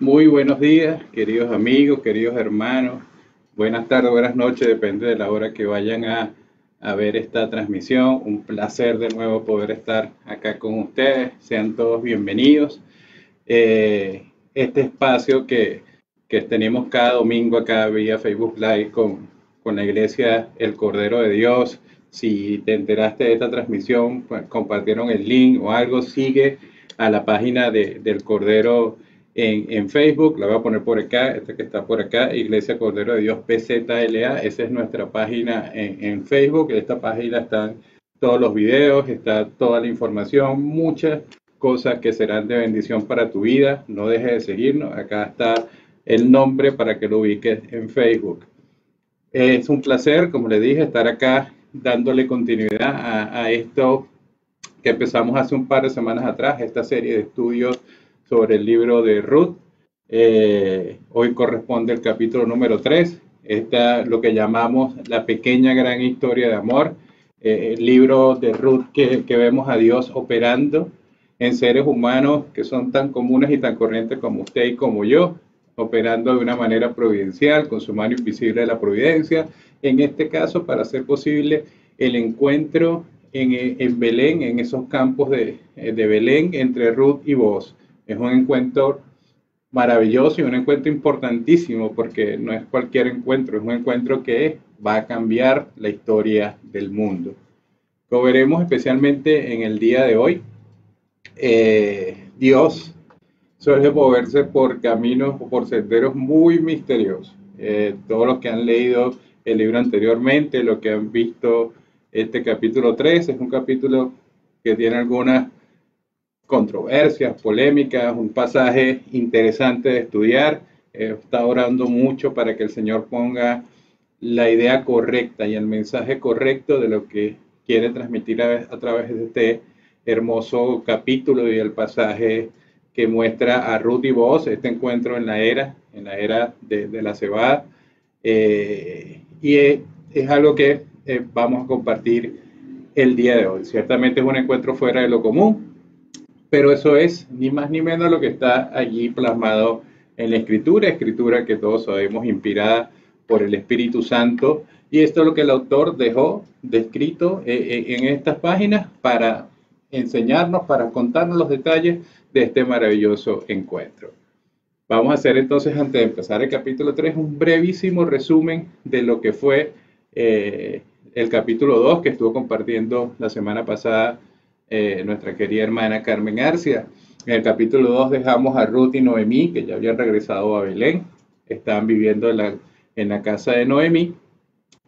Muy buenos días, queridos amigos, queridos hermanos. Buenas tardes, buenas noches, depende de la hora que vayan a ver esta transmisión. Un placer de nuevo poder estar acá con ustedes. Sean todos bienvenidos. Este espacio que tenemos cada domingo acá vía Facebook Live con la iglesia El Cordero de Dios. Si te enteraste de esta transmisión, pues, compartieron el link o algo, sigue a la página del Cordero en Facebook. La voy a poner por acá, esta que está por acá, Iglesia Cordero de Dios PZLA. Esa es nuestra página en Facebook. En esta página están todos los videos, está toda la información, muchas cosas que serán de bendición para tu vida. No dejes de seguirnos. Acá está el nombre para que lo ubiques en Facebook. Es un placer, como le dije, estar acá dándole continuidad a esto que empezamos hace un par de semanas atrás, esta serie de estudios sobre el libro de Ruth. Hoy corresponde el capítulo número 3, lo que llamamos la pequeña gran historia de amor, el libro de Ruth que vemos a Dios operando en seres humanos que son tan comunes y tan corrientes como usted y como yo, operando de una manera providencial, con su mano invisible de la providencia, en este caso para hacer posible el encuentro en Belén, en esos campos de Belén, entre Ruth y Boaz. Es un encuentro maravilloso y un encuentro importantísimo porque no es cualquier encuentro, es un encuentro que va a cambiar la historia del mundo. Lo veremos especialmente en el día de hoy. Dios suele moverse por caminos o por senderos muy misteriosos. Todos los que han leído el libro anteriormente, los que han visto este capítulo 3, es un capítulo que tiene algunas controversias, polémicas, un pasaje interesante de estudiar. Está orando mucho para que el Señor ponga la idea correcta y el mensaje correcto de lo que quiere transmitir a través de este hermoso capítulo y el pasaje que muestra a Ruth y Boaz, este encuentro en la era de la cebada. Y es algo que vamos a compartir el día de hoy. Ciertamente es un encuentro fuera de lo común, pero eso es ni más ni menos lo que está allí plasmado en la escritura que todos sabemos inspirada por el Espíritu Santo. Y esto es lo que el autor dejó descrito en estas páginas para enseñarnos, para contarnos los detalles de este maravilloso encuentro. Vamos a hacer entonces, antes de empezar el capítulo 3, un brevísimo resumen de lo que fue el capítulo 2 que estuvo compartiendo la semana pasada nuestra querida hermana Carmen Arcia. En el capítulo 2 dejamos a Ruth y Noemí, que ya habían regresado a Belén, estaban viviendo en la casa de Noemí,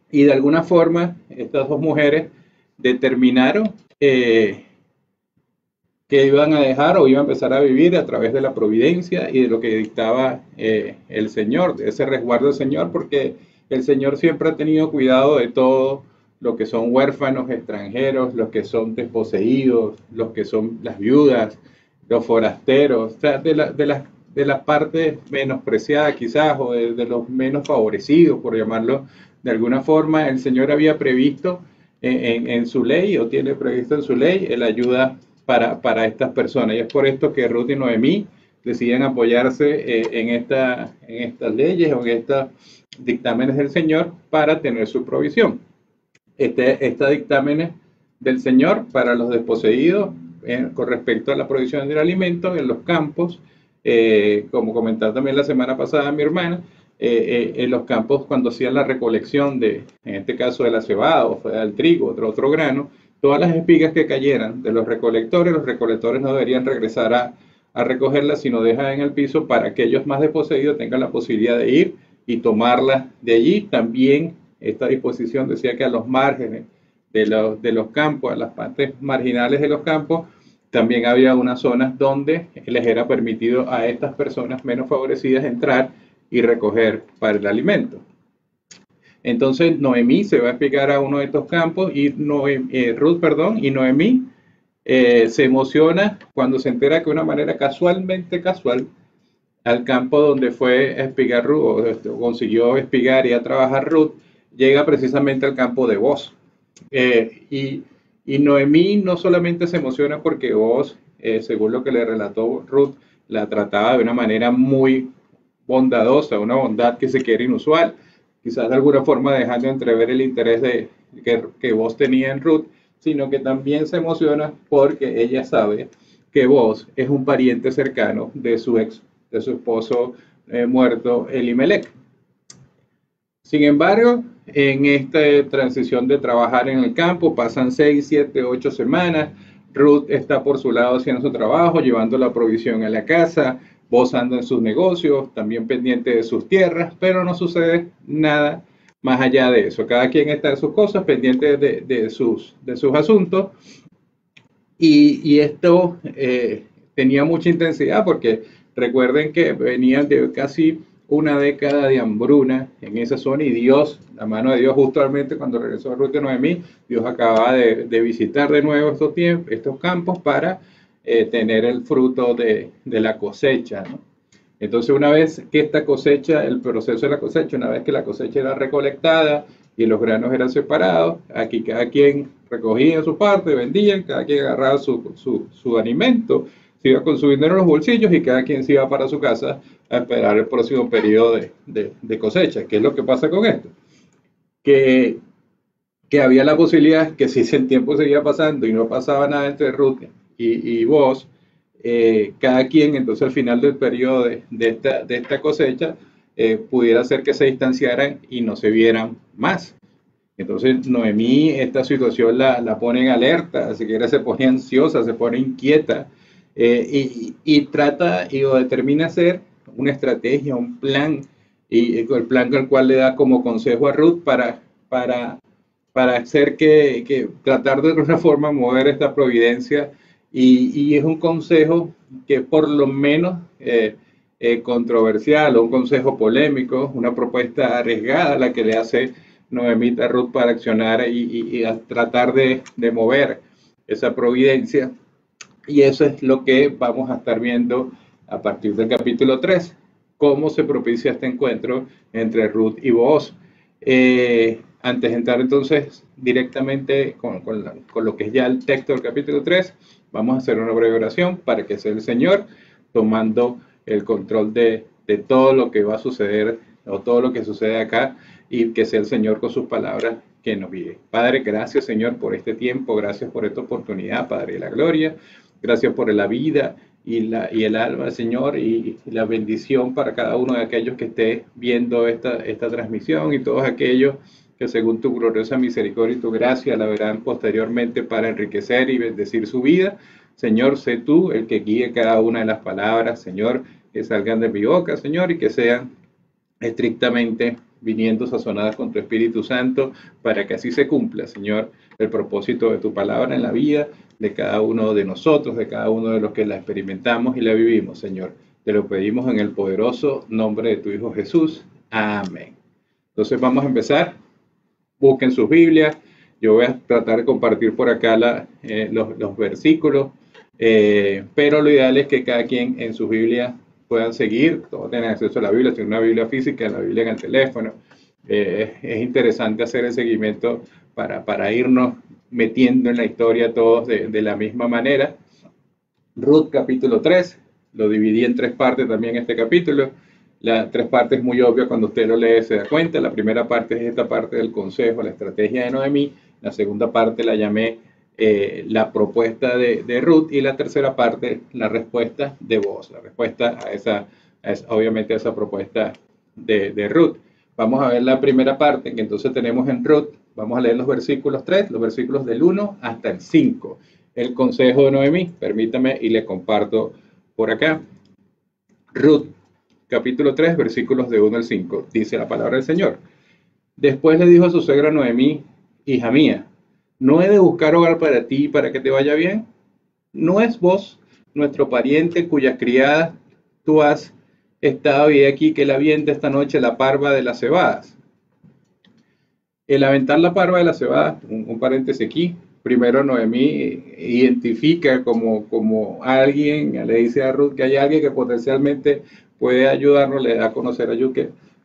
y de alguna forma estas dos mujeres determinaron que iban a dejar o iban a empezar a vivir a través de la providencia y de lo que dictaba el Señor, de ese resguardo del Señor, porque el Señor siempre ha tenido cuidado de todo lo que son huérfanos, extranjeros, los que son desposeídos, los que son las viudas, los forasteros, o sea, de las partes menospreciadas quizás o de los menos favorecidos, por llamarlo de alguna forma. El Señor había previsto en su ley o tiene previsto en su ley la ayuda para estas personas. Y es por esto que Ruth y Noemí deciden apoyarse en estas leyes o en estos dictámenes del Señor para tener su provisión. Estos dictámenes del Señor para los desposeídos con respecto a la provisión del alimento en los campos, como comentaba también la semana pasada mi hermana, en los campos cuando hacían la recolección en este caso de la cebada o del trigo, otro grano, todas las espigas que cayeran de los recolectores no deberían regresar a recogerlas, sino dejar en el piso para que aquellos más desposeídos tengan la posibilidad de ir y tomarlas de allí. También esta disposición decía que a los márgenes de los campos, a las partes marginales de los campos, también había unas zonas donde les era permitido a estas personas menos favorecidas entrar y recoger para el alimento. Entonces Noemí se va a explicar a uno de estos campos y Ruth y Noemí se emociona cuando se entera que de una manera casualmente casual al campo donde fue a espigar Ruth, o consiguió espigar y a trabajar Ruth, llega precisamente al campo de Boaz. Y Noemí no solamente se emociona porque Boaz, según lo que le relató Ruth, la trataba de una manera muy bondadosa, una bondad que se quiere inusual, quizás de alguna forma dejando entrever el interés que Boaz tenía en Ruth, sino que también se emociona porque ella sabe que Boaz es un pariente cercano de de su esposo muerto Elimelech. Sin embargo, en esta transición de trabajar en el campo, pasan 6, 7, 8 semanas. Ruth está por su lado haciendo su trabajo, llevando la provisión a la casa, Boaz anda en sus negocios, también pendiente de sus tierras, pero no sucede nada más allá de eso. Cada quien está en sus cosas, pendiente de sus asuntos. Y esto tenía mucha intensidad porque recuerden que venían de casi una década de hambruna en esa zona y Dios, la mano de Dios justamente cuando regresó Ruth de Noemí, Dios acababa de visitar de nuevo estos campos para tener el fruto de la cosecha, ¿no? Entonces una vez que esta cosecha, el proceso de la cosecha, una vez que la cosecha era recolectada y los granos eran separados, aquí cada quien recogía su parte, vendían, cada quien agarraba su alimento, se iba con su dinero en los bolsillos y cada quien se iba para su casa a esperar el próximo periodo de cosecha. ¿Qué es lo que pasa con esto? Que, que había la posibilidad que si el tiempo seguía pasando y no pasaba nada entre Ruth y Boaz, cada quien entonces al final del periodo de esta cosecha pudiera ser que se distanciaran y no se vieran más. Entonces Noemí esta situación la pone en alerta, siquiera se pone ansiosa, se pone inquieta y trata o determina hacer una estrategia, un plan, y el plan con el cual le da como consejo a Ruth para, para hacer tratar de alguna forma mover esta providencia y es un consejo que por lo menos controversial o un consejo polémico, una propuesta arriesgada la que le hace Noemí a Ruth para accionar y a tratar de mover esa providencia. Y eso es lo que vamos a estar viendo a partir del capítulo 3, cómo se propicia este encuentro entre Ruth y Boaz. Antes de entrar entonces directamente con lo que es ya el texto del capítulo 3, vamos a hacer una breve oración para que sea el Señor tomando el control de todo lo que va a suceder o todo lo que sucede acá y que sea el Señor con sus palabras que nos guíe. Padre, gracias Señor por este tiempo, gracias por esta oportunidad, Padre de la gloria, gracias por la vida y el alma, Señor, y la bendición para cada uno de aquellos que esté viendo esta transmisión y todos aquellos que según tu gloriosa misericordia y tu gracia la verán posteriormente para enriquecer y bendecir su vida. Señor, sé tú el que guíe cada una de las palabras, Señor, que salgan de mi boca, Señor, y que sean estrictamente viniendo sazonadas con tu Espíritu Santo, para que así se cumpla, Señor, el propósito de tu palabra en la vida de cada uno de nosotros, de cada uno de los que la experimentamos y la vivimos, Señor. Te lo pedimos en el poderoso nombre de tu Hijo Jesús. Amén. Entonces vamos a empezar. Busquen sus Biblias. Yo voy a tratar de compartir por acá los versículos, pero lo ideal es que cada quien en sus Biblias puedan seguir, todos tienen acceso a la Biblia, tienen una Biblia física, la Biblia en el teléfono. Es interesante hacer el seguimiento para irnos metiendo en la historia todos de la misma manera. Ruth capítulo 3, lo dividí en 3 partes también este capítulo. Las 3 partes muy obvias cuando usted lo lee se da cuenta. La primera parte es esta parte del consejo, la estrategia de Noemí. La segunda parte la llamé la propuesta de Ruth y la tercera parte la respuesta de Boaz, la respuesta obviamente a esa propuesta de Ruth. Vamos a ver la primera parte que entonces tenemos en Ruth. Vamos a leer los versículos 3, los versículos del 1 hasta el 5. El consejo de Noemí, permítame y le comparto por acá. Ruth, capítulo 3, versículos de 1 al 5. Dice la palabra del Señor. Después le dijo a su suegra Noemí, hija mía, ¿no he de buscar hogar para ti para que te vaya bien? ¿No es vos nuestro pariente cuyas criadas tú has estado y aquí que él avienta esta noche la parva de las cebadas? El aventar la parva de la cebada, un paréntesis aquí, primero Noemí identifica como alguien, le dice a Ruth que hay alguien que potencialmente puede ayudarnos, le da a conocer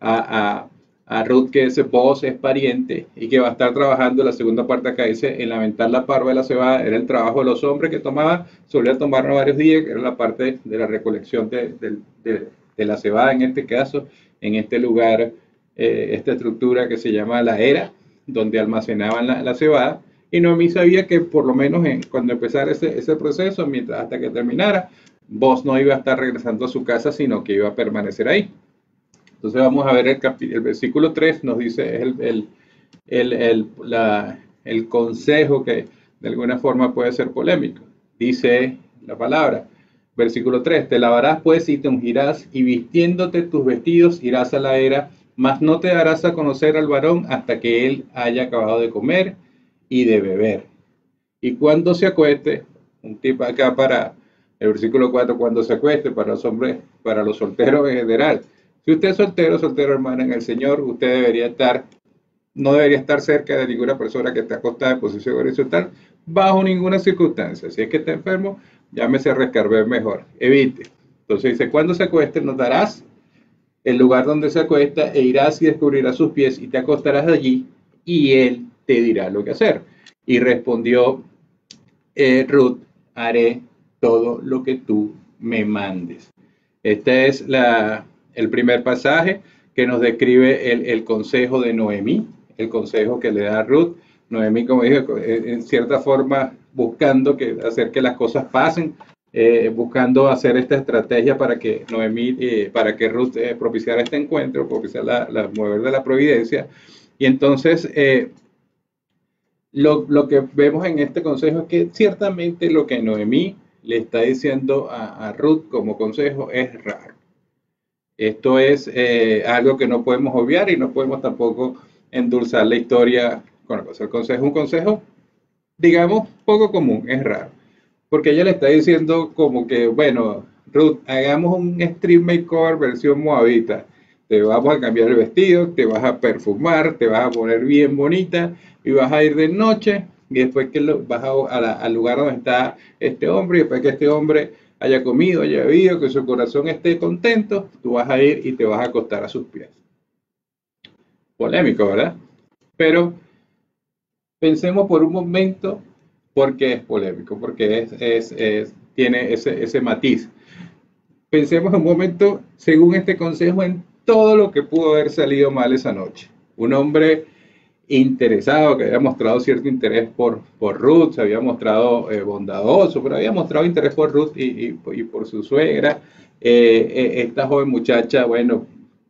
a a Ruth que ese Boaz es pariente y que va a estar trabajando. La segunda parte acá dice, en lamentar la parva de la cebada, era el trabajo de los hombres que tomaba, solía tomarlo varios días, que era la parte de la recolección de la cebada en este caso, en este lugar, esta estructura que se llama la era, donde almacenaban la cebada. Y Noemí sabía que por lo menos cuando empezara ese proceso, mientras hasta que terminara, Boaz no iba a estar regresando a su casa, sino que iba a permanecer ahí. Entonces vamos a ver el versículo 3, nos dice el consejo que de alguna forma puede ser polémico. Dice la palabra, versículo 3, te lavarás pues y te ungirás y vistiéndote tus vestidos irás a la era, mas no te darás a conocer al varón hasta que él haya acabado de comer y de beber. Y cuando se acueste, un tip acá para el versículo 4, cuando se acueste, para los hombres, para los solteros en general. Si usted es soltero, hermana, en el Señor, usted no debería estar cerca de ninguna persona que esté acostada en posición horizontal, bajo ninguna circunstancia. Si es que está enfermo, llámese a rescarber mejor, evite. Entonces dice, cuando se acueste, nos darás el lugar donde se acuesta e irás y descubrirás sus pies y te acostarás allí y él te dirá lo que hacer. Y respondió Ruth, haré todo lo que tú me mandes. Este es el primer pasaje que nos describe el consejo de Noemí, el consejo que le da a Ruth. Noemí, como dije, en cierta forma buscando hacer que las cosas pasen, buscando hacer esta estrategia para que Noemí, para que Ruth propiciara este encuentro, propiciar la mover de la providencia. Y entonces lo que vemos en este consejo es que ciertamente lo que Noemí le está diciendo a Ruth como consejo es raro. Esto es algo que no podemos obviar y no podemos tampoco endulzar la historia con el consejo. Es un consejo, digamos, poco común, es raro. Porque ella le está diciendo como que, bueno, Ruth, hagamos un street makeover versión moabita. Te vamos a cambiar el vestido, te vas a perfumar, te vas a poner bien bonita y vas a ir de noche y después que vas al lugar donde está este hombre y después que este hombre haya comido, haya bebido, que su corazón esté contento, tú vas a ir y te vas a acostar a sus pies. Polémico, ¿verdad? Pero pensemos por un momento por qué es polémico, porque tiene ese matiz. Pensemos un momento, según este consejo, en todo lo que pudo haber salido mal esa noche. Un hombre interesado, que había mostrado cierto interés por Ruth, se había mostrado bondadoso, pero había mostrado interés por Ruth y por su suegra. Esta joven muchacha, bueno,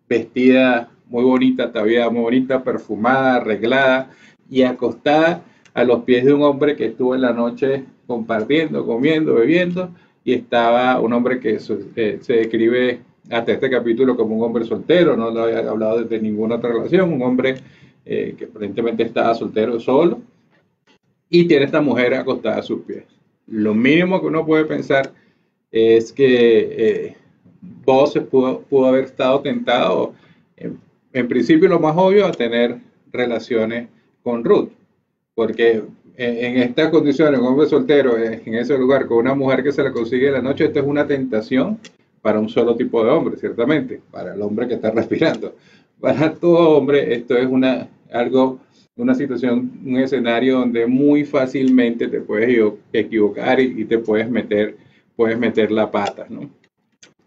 vestida muy bonita, todavía muy bonita, perfumada, arreglada y acostada a los pies de un hombre que estuvo en la noche compartiendo, comiendo, bebiendo, y estaba un hombre que se describe hasta este capítulo como un hombre soltero, no lo había hablado de ninguna otra relación, un hombre que aparentemente estaba soltero solo, y tiene esta mujer acostada a sus pies. Lo mínimo que uno puede pensar es que Boaz pudo haber estado tentado, en principio lo más obvio, a tener relaciones con Ruth, porque en estas condiciones, un hombre soltero en ese lugar con una mujer que se la consigue en la noche, esto es una tentación para un solo tipo de hombre, ciertamente, para el hombre que está respirando. Para todo hombre esto es una situación, un escenario donde muy fácilmente te puedes equivocar y te puedes meter la pata, ¿no?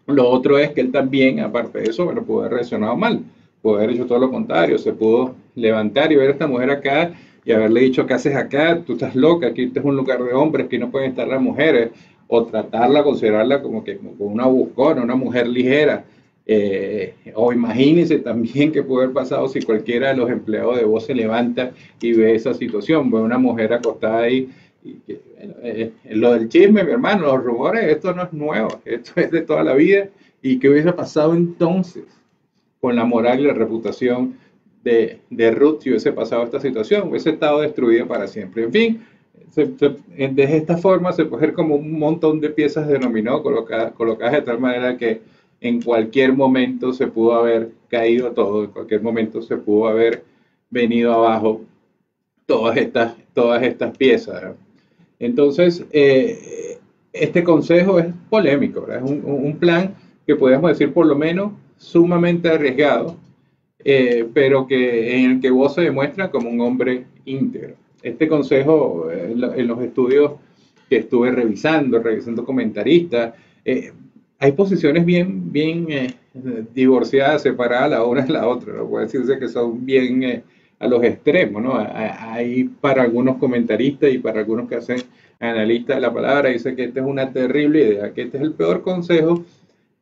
Lo otro es que él también, aparte de eso, bueno, pudo haber reaccionado mal, pudo haber hecho todo lo contrario, se pudo levantar y ver a esta mujer acá y haberle dicho, ¿qué haces acá? Tú estás loca, aquí este es un lugar de hombres, aquí no pueden estar las mujeres, o tratarla, considerarla como una buscona, una mujer ligera. O imagínense también qué puede haber pasado si cualquiera de los empleados de Boaz se levanta y ve esa situación, ve una mujer acostada ahí. Lo del chisme, mi hermano, los rumores, esto no es nuevo, esto es de toda la vida. ¿Y qué hubiese pasado entonces con la moral y la reputación de Ruth si hubiese pasado esta situación? Hubiese estado destruida para siempre. En fin, de esta forma se puede ver como un montón de piezas de dominó colocadas de tal manera que en cualquier momento se pudo haber caído todo, en cualquier momento se pudo haber venido abajo todas estas piezas, ¿no? Entonces, este consejo es polémico, ¿verdad? Es un plan que podemos decir por lo menos sumamente arriesgado, pero que en el que vos se demuestra como un hombre íntegro. Este consejo, en los estudios que estuve revisando comentaristas, hay posiciones bien divorciadas, separadas la una de la otra, ¿no? Puede decirse que son bien a los extremos, ¿no? Hay para algunos comentaristas y para algunos que hacen analistas de la palabra, dice que esta es una terrible idea, que este es el peor consejo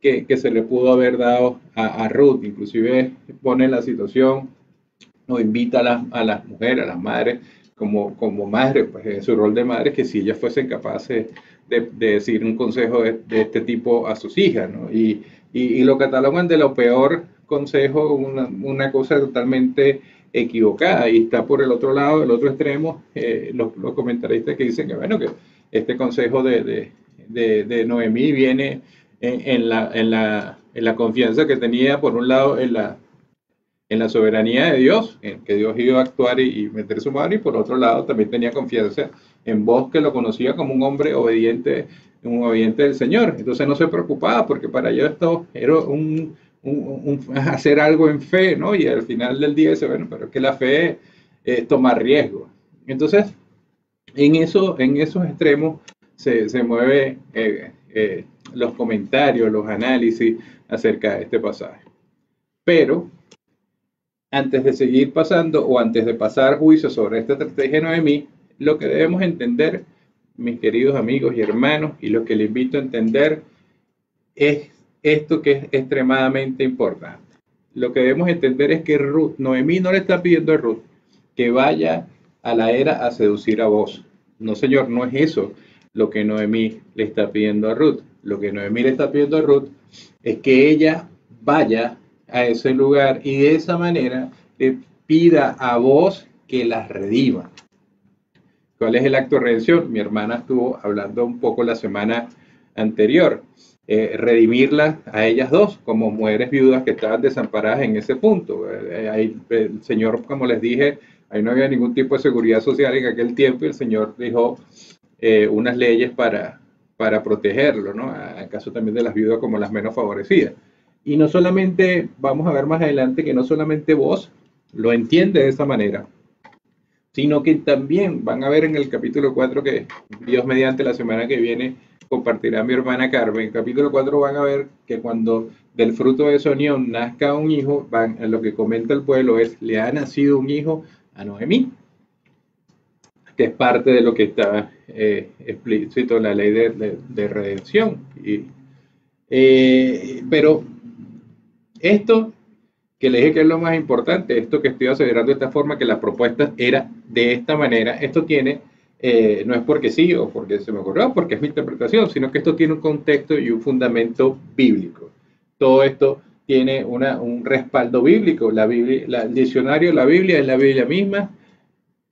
que se le pudo haber dado a Ruth. Inclusive pone la situación o invita a las mujeres, a las madres, como madres, pues en su rol de madres, que si ellas fuesen capaces de decir un consejo de este tipo a sus hijas, ¿no? Y lo catalogan de lo peor consejo, una cosa totalmente equivocada. Y está por el otro lado, el otro extremo, los comentaristas que dicen que, bueno, que este consejo de Noemí viene en la confianza que tenía, por un lado, en la soberanía de Dios, en que Dios iba a actuar y meter su mano, y por otro lado también tenía confianza en vos, que lo conocía como un hombre obediente, un obediente del Señor. Entonces no se preocupaba, porque para ellos esto era hacer algo en fe, ¿no? Y al final del día dice, bueno, pero es que la fe es tomar riesgo. Entonces, en esos extremos se mueve los comentarios, los análisis acerca de este pasaje. Pero antes de seguir pasando o antes de pasar juicio sobre esta estrategia de Noemí, lo que debemos entender, mis queridos amigos y hermanos, y lo que les invito a entender es esto que es extremadamente importante. Lo que debemos entender es que Noemí no le está pidiendo a Ruth que vaya a la era a seducir a vos. No, señor, no es eso lo que Noemí le está pidiendo a Ruth. Lo que Noemí le está pidiendo a Ruth es que ella vaya a ese lugar y de esa manera le pida a vos que las redima. ¿Cuál es el acto de redención? Mi hermana estuvo hablando un poco la semana anterior. Redimirlas a ellas dos como mujeres viudas que estaban desamparadas en ese punto. El Señor, como les dije, ahí no había ningún tipo de seguridad social en aquel tiempo y el Señor dejó unas leyes para protegerlo, ¿no? En caso también de las viudas como las menos favorecidas. Y no solamente, vamos a ver más adelante, que no solamente vos lo entiende de esa manera, sino que también van a ver en el capítulo 4 que Dios mediante la semana que viene compartirá mi hermana Carmen. En el capítulo 4 van a ver que cuando del fruto de esa unión nazca un hijo, lo que comenta el pueblo es, le ha nacido un hijo a Noemí, que es parte de lo que está explícito en la ley de redención. Pero esto que le dije que es lo más importante, esto que estoy aseverando de esta forma, que la propuesta era de esta manera, esto tiene, no es porque sí o porque se me ocurrió, porque es mi interpretación, sino que esto tiene un contexto y un fundamento bíblico. Todo esto tiene un respaldo bíblico. El diccionario de la Biblia es la Biblia misma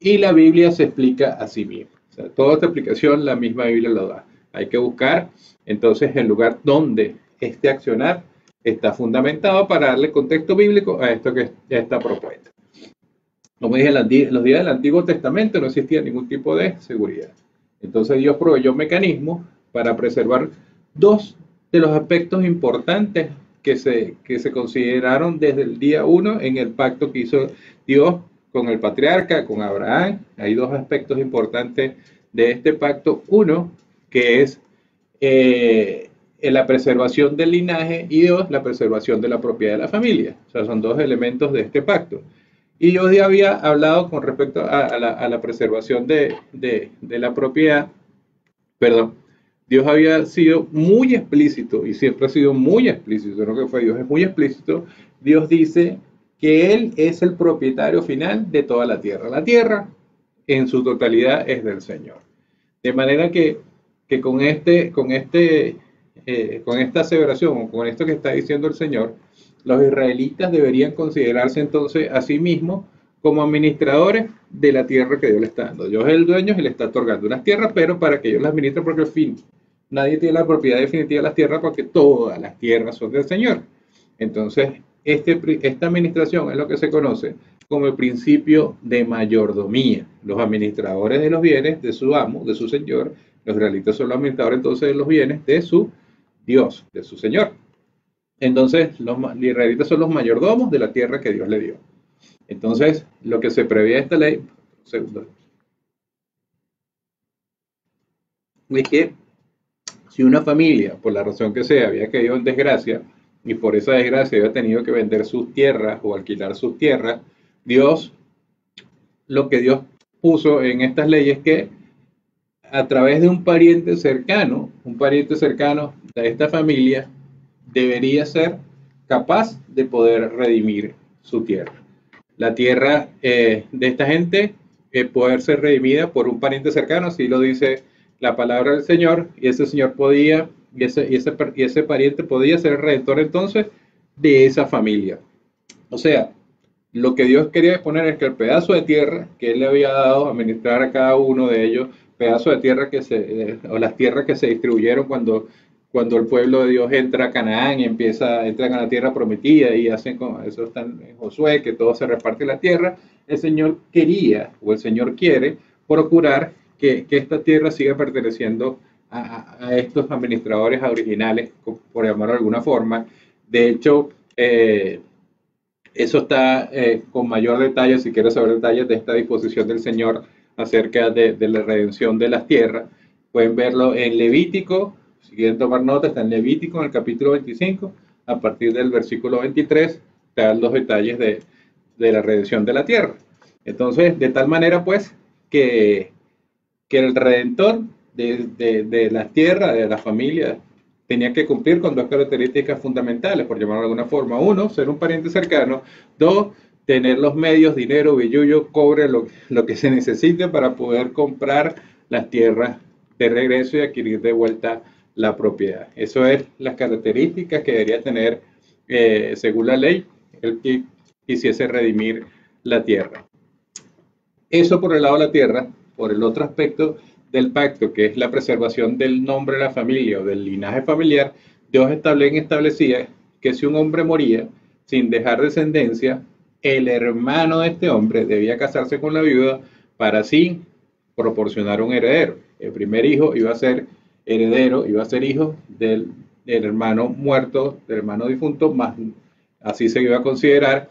y la Biblia se explica a sí misma. O sea, toda esta explicación la misma Biblia lo da. Hay que buscar entonces el lugar donde este accionar está fundamentado para darle contexto bíblico a esto que está propuesto. Como dije, en los días del Antiguo Testamento no existía ningún tipo de seguridad. Entonces Dios proveyó mecanismos para preservar dos de los aspectos importantes que se consideraron desde el día 1 en el pacto que hizo Dios con el patriarca, con Abraham. Hay dos aspectos importantes de este pacto. Uno, que es la preservación del linaje, y dos, la preservación de la propiedad de la familia. O sea, son dos elementos de este pacto. Y yo ya había hablado con respecto a la preservación de la propiedad, perdón, Dios había sido muy explícito y siempre ha sido muy explícito, no que fue Dios, es muy explícito. Dios dice que Él es el propietario final de toda la tierra. La tierra en su totalidad es del Señor. De manera que con esta aseveración, o con esto que está diciendo el Señor, los israelitas deberían considerarse entonces a sí mismos como administradores de la tierra que Dios le está dando. Dios es el dueño y le está otorgando unas tierras, pero para que ellos las administren, porque al fin nadie tiene la propiedad definitiva de las tierras, porque todas las tierras son del Señor. Entonces, esta administración es lo que se conoce como el principio de mayordomía. Los administradores de los bienes de su amo, de su señor, los israelitas son los administradores entonces de los bienes de su Dios, de su Señor. Entonces, los israelitas son los mayordomos de la tierra que Dios le dio. Entonces, lo que se prevé de esta ley, segundo, es que si una familia, por la razón que sea, había caído en desgracia y por esa desgracia había tenido que vender sus tierras o alquilar sus tierras, Dios, lo que Dios puso en estas leyes es que a través de un pariente cercano de esta familia, debería ser capaz de poder redimir su tierra. La tierra de esta gente poder ser redimida por un pariente cercano, así lo dice la palabra del Señor, y ese Señor podía, y ese pariente podía ser el redentor entonces de esa familia. O sea, lo que Dios quería exponer es que el pedazo de tierra que Él le había dado a administrar a cada uno de ellos, pedazo de tierra o las tierras que se distribuyeron cuando el pueblo de Dios entra a Canaán y entran a la tierra prometida y hacen como eso está en Josué, que todo se reparte la tierra, el Señor quería o el Señor quiere procurar que esta tierra siga perteneciendo a estos administradores originales, por llamarlo de alguna forma. De hecho, eso está con mayor detalle, si quieres saber detalles de esta disposición del Señor acerca de la redención de las tierras. Pueden verlo en Levítico, si quieren tomar nota, está en Levítico en el capítulo 25, a partir del versículo 23, te dan los detalles de la redención de la tierra. Entonces, de tal manera pues que, que el redentor de las tierras, de las familias, tenía que cumplir con dos características fundamentales, por llamarlo de alguna forma. Uno, ser un pariente cercano. Dos, tener los medios, dinero, billullo, cobre, lo que se necesite para poder comprar las tierras de regreso y adquirir de vuelta la propiedad. Eso es las características que debería tener, según la ley, el que quisiese redimir la tierra. Eso por el lado de la tierra. Por el otro aspecto del pacto, que es la preservación del nombre de la familia o del linaje familiar, Dios establecía que si un hombre moría sin dejar descendencia, el hermano de este hombre debía casarse con la viuda para así proporcionar un heredero. El primer hijo iba a ser heredero, iba a ser hijo del hermano muerto, del hermano difunto, más así se iba a considerar,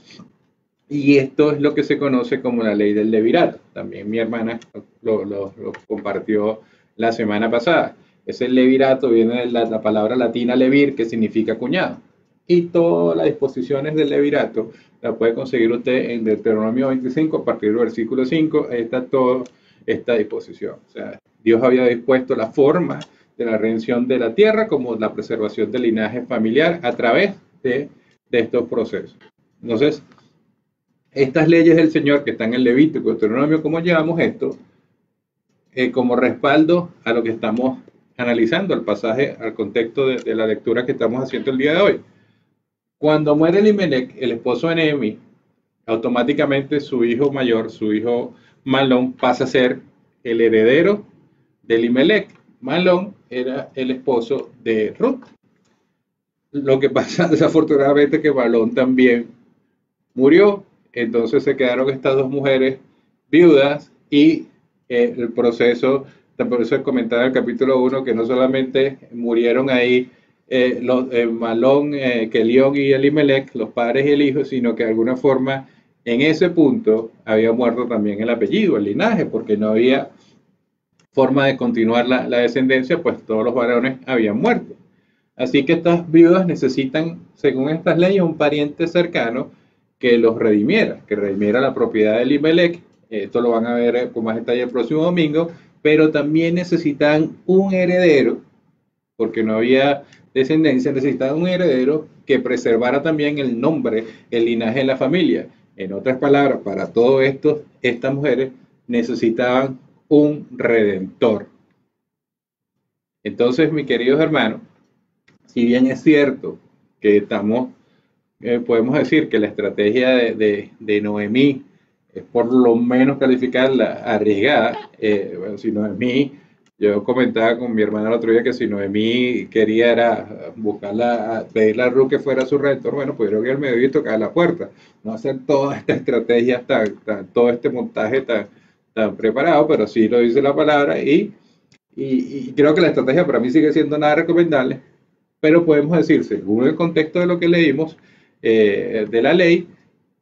y esto es lo que se conoce como la ley del levirato. También mi hermana lo compartió la semana pasada. Ese levirato viene de la palabra latina levir, que significa cuñado. Y todas las disposiciones del levirato la puede conseguir usted en Deuteronomio 25, a partir del versículo 5. Ahí está toda esta disposición. O sea, Dios había dispuesto la forma de la redención de la tierra como la preservación del linaje familiar a través de estos procesos. Entonces, estas leyes del Señor que están en Levítico, Deuteronomio, ¿cómo llevamos esto? Como respaldo a lo que estamos analizando, al pasaje, al contexto de la lectura que estamos haciendo el día de hoy. Cuando muere Elimelech, el esposo de Noemi, automáticamente su hijo mayor, su hijo Malón, pasa a ser el heredero de Elimelech. Malón era el esposo de Ruth. Lo que pasa desafortunadamente que Malón también murió, entonces se quedaron estas dos mujeres viudas y el proceso, por eso comentaba en el capítulo 1 que no solamente murieron ahí Malón, Kelión y Elimelech, los padres y el hijo, sino que de alguna forma en ese punto había muerto también el apellido, el linaje, porque no había forma de continuar la descendencia, pues todos los varones habían muerto. Así que estas viudas necesitan, según estas leyes, un pariente cercano que los redimiera, que redimiera la propiedad de Elimelech. Esto lo van a ver con más detalle el próximo domingo, pero también necesitan un heredero, porque no había descendencia, necesitaban un heredero que preservara también el nombre, el linaje de la familia. En otras palabras, para todo esto, estas mujeres necesitaban un redentor. Entonces, mis queridos hermanos, si bien es cierto que podemos decir que la estrategia de Noemí es por lo menos calificarla arriesgada. Bueno, si Noemí, yo comentaba con mi hermana el otro día que si Noemí quería era buscarla, pedirle a Ruth que fuera su redentor, bueno, pudieron ir al medio y tocar la puerta, no hacer toda esta estrategia, todo este montaje tan preparado, pero sí lo dice la palabra y creo que la estrategia para mí sigue siendo nada recomendable, pero podemos decir, según el contexto de lo que leímos de la ley,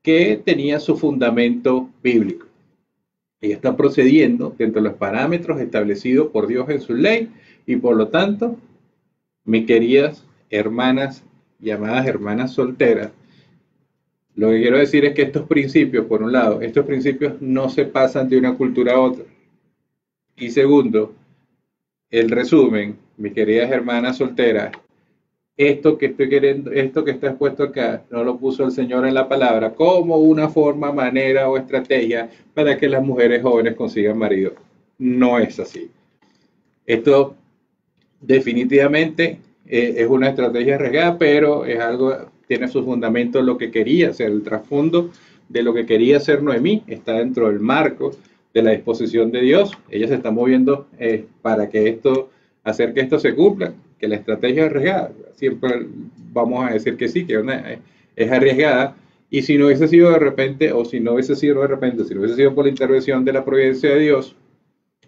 que tenía su fundamento bíblico. Ella está procediendo dentro de los parámetros establecidos por Dios en su ley y por lo tanto, mis queridas hermanas, llamadas hermanas solteras, lo que quiero decir es que estos principios, por un lado, estos principios no se pasan de una cultura a otra. Y segundo, el resumen, mis queridas hermanas solteras, esto que estoy queriendo, esto que está expuesto acá, no lo puso el Señor en la palabra como una forma, manera o estrategia para que las mujeres jóvenes consigan marido. No es así. Esto definitivamente es una estrategia arriesgada, pero es algo, tiene sus fundamentos lo que quería hacer, el trasfondo de lo que quería hacer Noemí, está dentro del marco de la disposición de Dios. Ella se está moviendo para que esto, hacer que esto se cumpla, que la estrategia es arriesgada. Siempre vamos a decir que sí, que es arriesgada. Y si no hubiese sido de repente, o si no hubiese sido de repente, si no hubiese sido por la intervención de la providencia de Dios,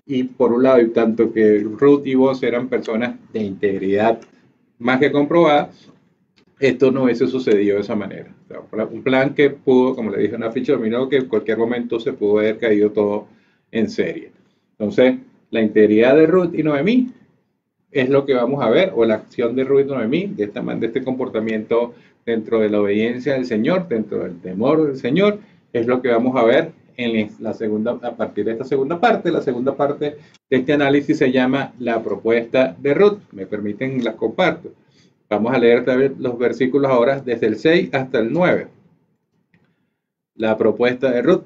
y por un lado, y tanto que Ruth y vos eran personas de integridad más que comprobada, esto no hubiese sucedido de esa manera. O sea, un plan que pudo, como le dije, una ficha dominó que en cualquier momento se pudo haber caído todo en serie. Entonces, la integridad de Ruth y Noemí es lo que vamos a ver, o la acción de Ruth y Noemí, de este comportamiento dentro de la obediencia del Señor, dentro del temor del Señor, es lo que vamos a ver en la segunda, a partir de esta segunda parte. La segunda parte de este análisis se llama la propuesta de Ruth. Me permiten, las comparto. Vamos a leer los versículos ahora desde el 6 hasta el 9. La propuesta de Ruth,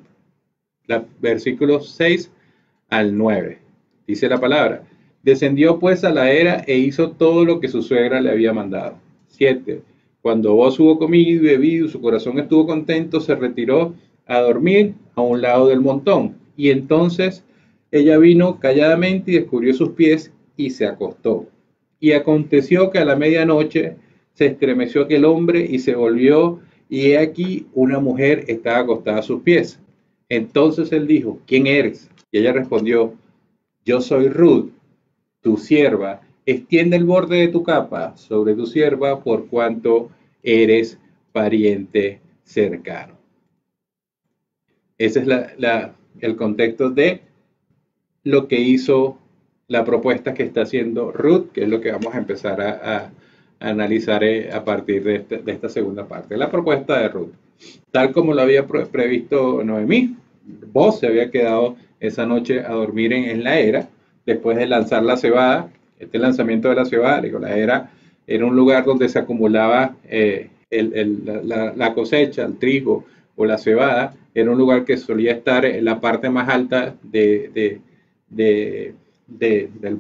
versículos 6 al 9. Dice la palabra: descendió pues a la era e hizo todo lo que su suegra le había mandado. 7. Cuando vos hubo comido y bebido, su corazón estuvo contento, se retiró a dormir a un lado del montón. Y entonces ella vino calladamente y descubrió sus pies y se acostó. Y aconteció que a la medianoche se estremeció aquel hombre y se volvió, y he aquí una mujer estaba acostada a sus pies. Entonces él dijo: ¿quién eres? Y ella respondió: yo soy Ruth, tu sierva. Extiende el borde de tu capa sobre tu sierva, por cuanto eres pariente cercano. Ese es el contexto de lo que hizo, la propuesta que está haciendo Ruth, que es lo que vamos a empezar a analizar a partir de esta segunda parte. La propuesta de Ruth, tal como lo había previsto Noemí. Vos se había quedado esa noche a dormir en la era, después de lanzar la cebada. Este lanzamiento de la cebada, digo, la era era un lugar donde se acumulaba la cosecha, el trigo o la cebada. Era un lugar que solía estar en la parte más alta del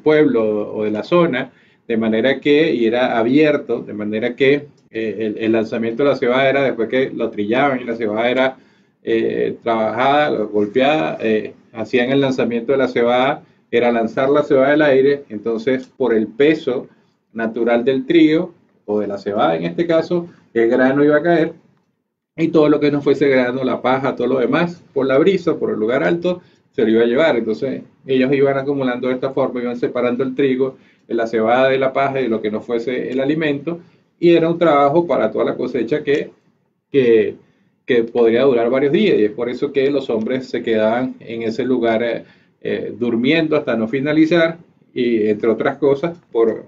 pueblo o de la zona, de manera que, y era abierto, de manera que el lanzamiento de la cebada era después que lo trillaban y la cebada era trabajada, golpeada, hacían el lanzamiento de la cebada, era lanzar la cebada al aire. Entonces, por el peso natural del trigo o de la cebada en este caso, el grano iba a caer, y todo lo que no fuese grano, la paja, todo lo demás, por la brisa, por el lugar alto, se lo iba a llevar. Entonces ellos iban acumulando de esta forma, iban separando el trigo, la cebada de la paja y lo que no fuese el alimento, y era un trabajo para toda la cosecha que podría durar varios días, y es por eso que los hombres se quedaban en ese lugar durmiendo hasta no finalizar, y entre otras cosas,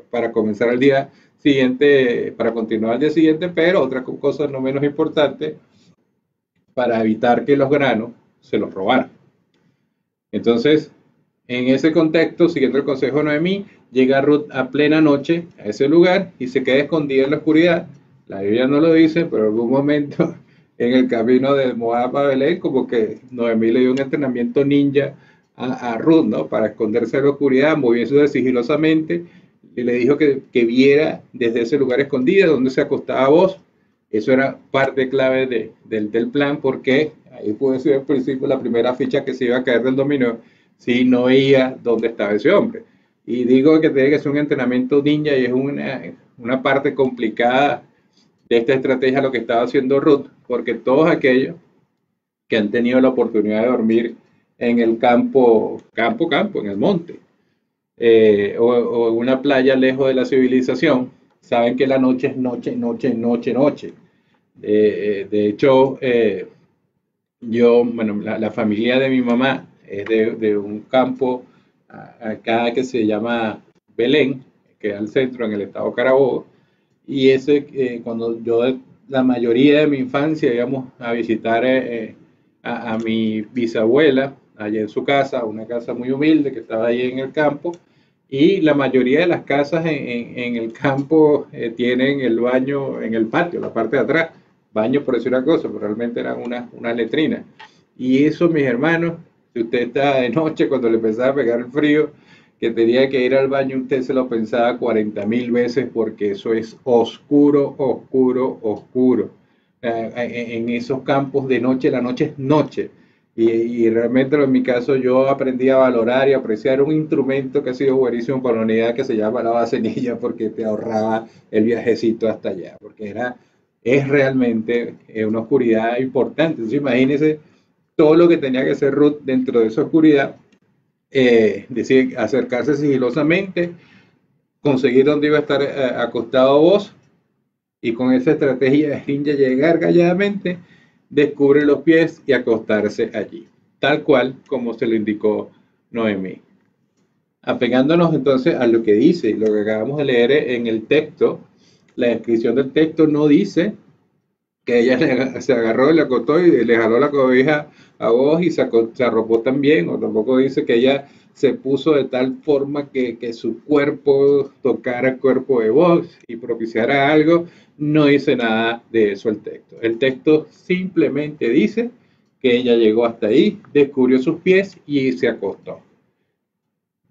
para comenzar el día siguiente, para continuar el día siguiente, pero otra cosa no menos importante, para evitar que los granos se los robaran. Entonces, en ese contexto, siguiendo el consejo de Noemí, llega Ruth a plena noche a ese lugar y se queda escondida en la oscuridad. La Biblia no lo dice, pero en algún momento en el camino de Moab a Belén, como que Noemí le dio un entrenamiento ninja a Ruth, ¿no? Para esconderse en la oscuridad, moviéndose sigilosamente, y le dijo que viera desde ese lugar escondido donde se acostaba vos. Eso era parte clave del plan, porque ahí puede ser al principio la primera ficha que se iba a caer del dominó si no veía dónde estaba ese hombre. Y digo que tiene que ser un entrenamiento ninja, y es una parte complicada de esta estrategia lo que estaba haciendo Ruth, porque todos aquellos que han tenido la oportunidad de dormir en el campo, en el monte, o en una playa lejos de la civilización, saben que la noche es noche, noche, noche, noche. De hecho, bueno, la familia de mi mamá es de un campo acá que se llama Belén, que es al centro en el estado Carabobo, y ese, cuando yo la mayoría de mi infancia íbamos a visitar a mi bisabuela allá en su casa, una casa muy humilde que estaba ahí en el campo, y la mayoría de las casas en el campo tienen el baño en el patio, la parte de atrás. Baño por decir una cosa, pero realmente eran unas letrinas. Y eso, mis hermanos, si usted está de noche cuando le empezaba a pegar el frío, que tenía que ir al baño, usted se lo pensaba 40.000 veces porque eso es oscuro, oscuro, oscuro. En esos campos de noche, la noche es noche. Y realmente en mi caso yo aprendí a valorar y apreciar un instrumento que ha sido buenísimo para la unidad que se llama la vasenilla porque te ahorraba el viajecito hasta allá, porque es realmente una oscuridad importante. Entonces imagínense todo lo que tenía que hacer Ruth dentro de esa oscuridad, decir, acercarse sigilosamente, conseguir dónde iba a estar acostado vos y con esa estrategia de ninja llegar calladamente, descubre los pies y acostarse allí, tal cual como se lo indicó Noemí. Apegándonos entonces a lo que dice, lo que acabamos de leer en el texto, la descripción del texto no dice que ella se agarró y le acostó y le jaló la cobija a vos y se arropó también, o tampoco dice que ella se puso de tal forma que su cuerpo tocara el cuerpo de vos y propiciara algo, no dice nada de eso el texto. El texto simplemente dice que ella llegó hasta ahí, descubrió sus pies y se acostó.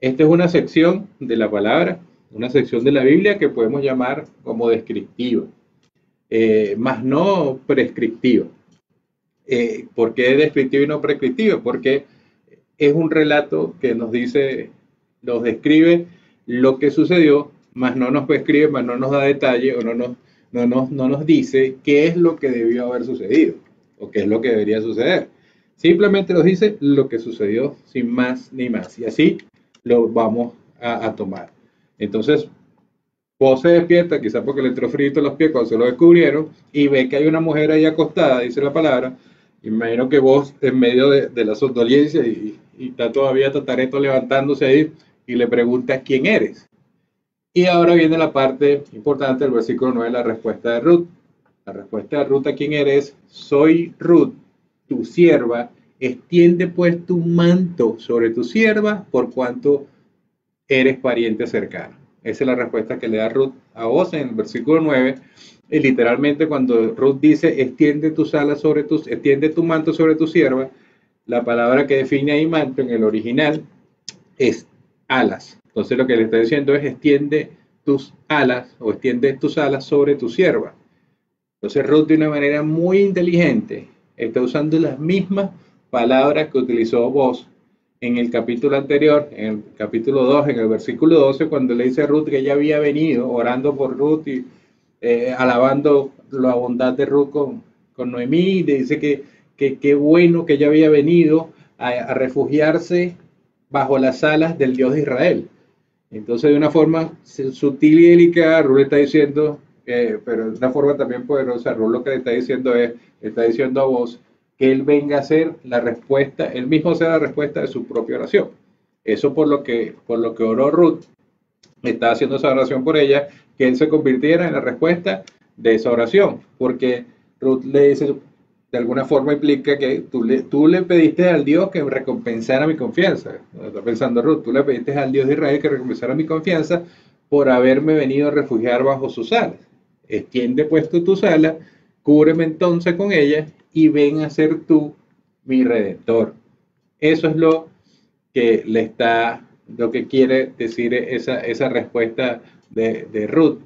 Esta es una sección de la palabra, una sección de la Biblia que podemos llamar como descriptiva, más no prescriptiva. ¿Por qué descriptivo y no prescriptivo? Porque es un relato que nos dice, nos describe lo que sucedió, más no nos prescribe, más no nos da detalle o no nos dice qué es lo que debió haber sucedido o qué es lo que debería suceder. Simplemente nos dice lo que sucedió sin más ni más. Y así lo vamos a tomar. Entonces, vos se despierta, quizás porque le entró frito los pies cuando se lo descubrieron, y ve que hay una mujer ahí acostada, dice la palabra. Imagino que vos, en medio de la somnolencia, y está todavía Tatareto levantándose ahí, y le pregunta quién eres. Y ahora viene la parte importante del versículo 9, la respuesta de Ruth. La respuesta de Ruth a quién eres: soy Ruth, tu sierva, extiende pues tu manto sobre tu sierva, por cuanto eres pariente cercano. Esa es la respuesta que le da Ruth a vos en el versículo 9. Y literalmente cuando Ruth dice extiende tus alas sobre tus, extiende tu manto sobre tu sierva, la palabra que define ahí manto en el original es alas. Entonces lo que le está diciendo es extiende tus alas o extiende tus alas sobre tu sierva. Entonces Ruth de una manera muy inteligente está usando las mismas palabras que utilizó vos en el capítulo anterior, en el capítulo 2, en el versículo 12, cuando le dice a Ruth que ella había venido orando por Ruth y alabando la bondad de Ruth con Noemí, y le dice que bueno que ella había venido a refugiarse bajo las alas del Dios de Israel. Entonces, de una forma sutil y delicada, Ruth está diciendo, pero de una forma también poderosa, Ruth lo que le está diciendo es, está diciendo a vos que él venga a ser la respuesta, él mismo sea la respuesta de su propia oración. Eso por lo que oró Ruth, está haciendo esa oración por ella, que él se convirtiera en la respuesta de esa oración, porque Ruth le dice, de alguna forma implica que tú le pediste al Dios que recompensara mi confianza. Está pensando Ruth, tú le pediste al Dios de Israel que recompensara mi confianza por haberme venido a refugiar bajo sus alas. Extiende pues tus alas, cúbreme entonces con ellas y ven a ser tú mi redentor. Eso es lo que quiere decir esa respuesta de Ruth.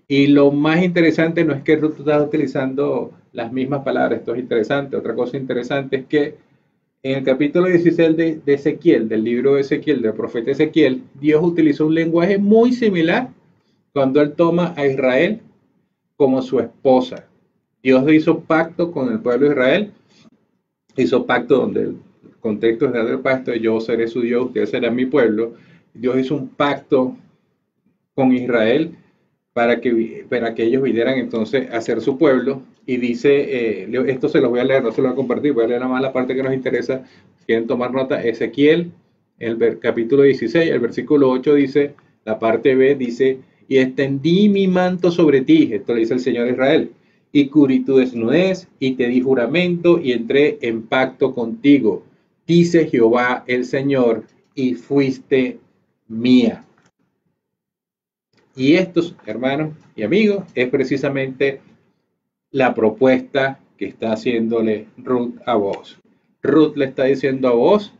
Y lo más interesante no es que Ruth está utilizando las mismas palabras, esto es interesante. Otra cosa interesante es que en el capítulo 16 de Ezequiel, del libro de Ezequiel, del profeta Ezequiel, Dios utilizó un lenguaje muy similar cuando él toma a Israel como su esposa. Dios hizo pacto con el pueblo de Israel, hizo pacto donde el contexto general del pacto es yo seré su Dios, ustedes serán mi pueblo. Dios hizo un pacto con Israel para que ellos vinieran entonces a ser su pueblo. Y dice, esto se los voy a leer, no se lo voy a compartir, voy a leer nada más la parte que nos interesa. Si quieren tomar nota, Ezequiel, capítulo 16, el versículo 8 dice, la parte B dice, y extendí mi manto sobre ti, esto le dice el Señor Israel, y cubrí tu desnudez, y te di juramento, y entré en pacto contigo, dice Jehová el Señor, y fuiste mía. Y estos, hermanos y amigos, es precisamente la propuesta que está haciéndole Ruth a vos. Ruth le está diciendo a vos,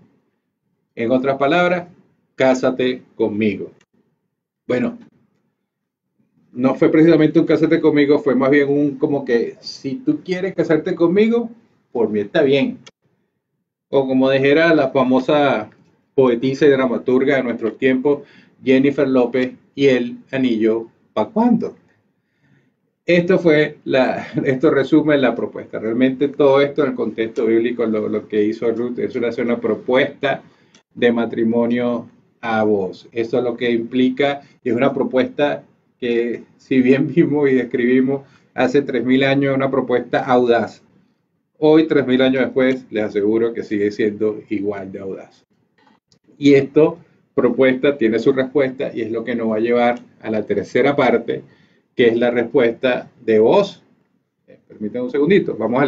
en otras palabras, cásate conmigo. Bueno, no fue precisamente un cásate conmigo, fue más bien un como que si tú quieres casarte conmigo, por mí está bien. O como dijera la famosa poetisa y dramaturga de nuestros tiempos, Jennifer López, y el anillo, ¿para cuándo? Esto resume la propuesta. Realmente todo esto en el contexto bíblico, lo que hizo Ruth es una propuesta de matrimonio a vos. Eso es lo que implica, y es una propuesta que, si bien vimos y describimos hace 3000 años, una propuesta audaz. Hoy, 3000 años después, les aseguro que sigue siendo igual de audaz. Y esto propuesta tiene su respuesta, y es lo que nos va a llevar a la tercera parte, que es la respuesta de vos. Permítanme un segundito. Vamos a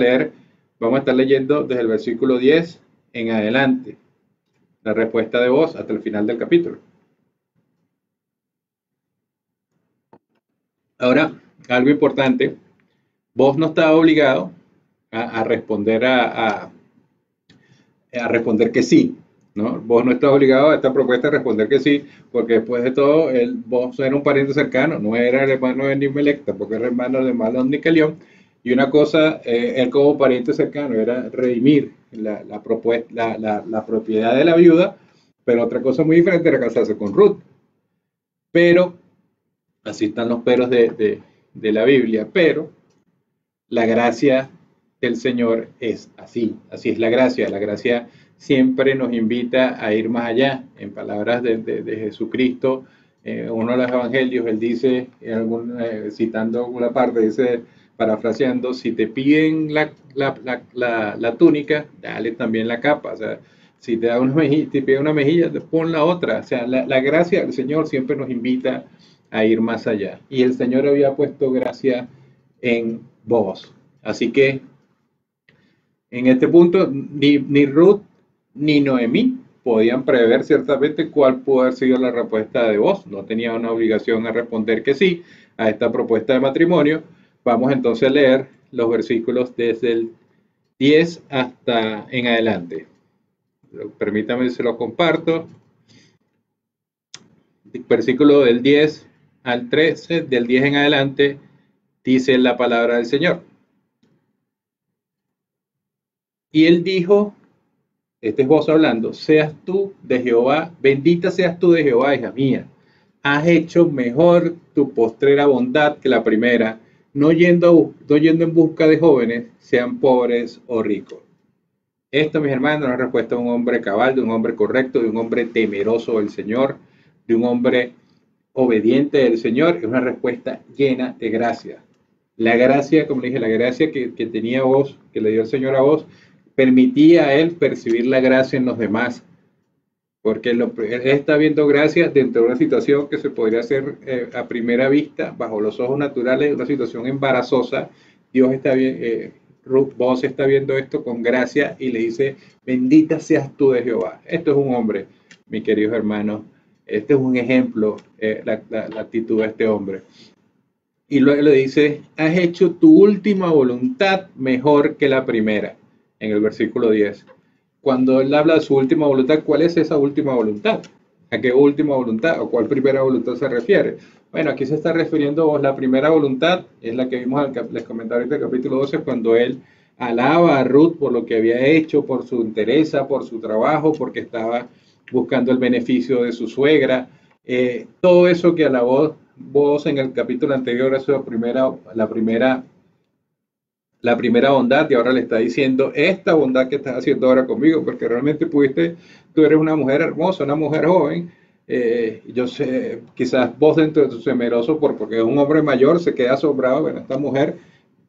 estar leyendo desde el versículo 10 en adelante. La respuesta de vos hasta el final del capítulo. Ahora, algo importante. Vos no estás obligado a responder a responder que sí, ¿no? Vos no estás obligado a esta propuesta a responder que sí, porque después de todo, vos era un pariente cercano, no era el hermano de Elimelech, tampoco era hermano de Mahlón ni Kelión, y una cosa, él como pariente cercano era redimir la propiedad de la viuda, pero otra cosa muy diferente era casarse con Ruth. Pero, así están los peros de la Biblia, pero la gracia del Señor es así es la gracia. La gracia siempre nos invita a ir más allá. En palabras de Jesucristo, uno de los evangelios, él dice, citando una parte, dice, parafraseando, si te piden la túnica, dale también la capa. O sea, si te da una mejilla, te pide una mejilla, pon la otra. O sea, la gracia del Señor siempre nos invita a ir más allá. Y el Señor había puesto gracia en vos. Así que en este punto ni Ruth ni Noemí podían prever ciertamente cuál pudo haber sido la respuesta de vos. No tenía una obligación a responder que sí a esta propuesta de matrimonio. Vamos entonces a leer los versículos desde el 10 hasta en adelante. Permítame, se lo comparto. Versículo del 10 al 13, del 10 en adelante, dice la palabra del Señor. Y él dijo, este es vos hablando, seas tú de Jehová, bendita seas tú de Jehová, hija mía. Has hecho mejor tu postrera bondad que la primera, no yendo en busca de jóvenes, sean pobres o ricos. Esto, mis hermanos, es una respuesta de un hombre cabal, de un hombre correcto, de un hombre temeroso del Señor, de un hombre obediente del Señor. Es una respuesta llena de gracia. La gracia, como le dije, la gracia que tenía vos, que le dio el Señor a vos, permitía a él percibir la gracia en los demás, porque él está viendo gracia dentro de una situación que se podría hacer a primera vista, bajo los ojos naturales, una situación embarazosa. Dios está bien, Ruth, vos está viendo esto con gracia y le dice, bendita seas tú de Jehová. Esto es un hombre, mis queridos hermanos, este es un ejemplo, la actitud de este hombre. Y luego le dice, has hecho tu última voluntad mejor que la primera, en el versículo 10. Cuando él habla de su última voluntad, ¿cuál es esa última voluntad? ¿A qué última voluntad o cuál primera voluntad se refiere? Bueno, aquí se está refiriendo a la primera voluntad, es la que vimos, les comentaba ahorita el capítulo 12, cuando él alaba a Ruth por lo que había hecho, por su entereza, por su trabajo, porque estaba buscando el beneficio de su suegra. Todo eso que alabó vos en el capítulo anterior es la primera bondad, y ahora le está diciendo esta bondad que estás haciendo ahora conmigo, porque realmente tú eres una mujer hermosa, una mujer joven, Yo sé, quizás vos dentro de tu temeroso porque es un hombre mayor, se queda asombrado, bueno, esta mujer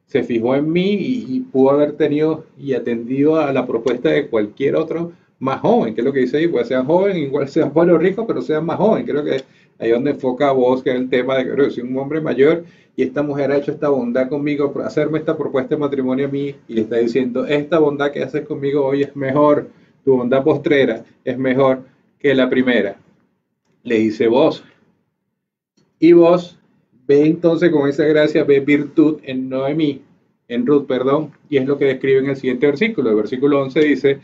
se fijó en mí y pudo haber tenido y atendido a la propuesta de cualquier otro más joven, que es lo que dice ahí, pues sean joven, igual sean buenos ricos, pero sean más joven, creo que ahí es donde enfoca a vos, que es el tema de que creo, soy un hombre mayor y esta mujer ha hecho esta bondad conmigo, hacerme esta propuesta de matrimonio a mí y le está diciendo, esta bondad que haces conmigo hoy es mejor, tu bondad postrera es mejor que la primera, le dice vos. Y vos ve entonces con esa gracia, ve virtud en Noemí, en Ruth, perdón, y es lo que describe en el siguiente versículo. El versículo 11 dice,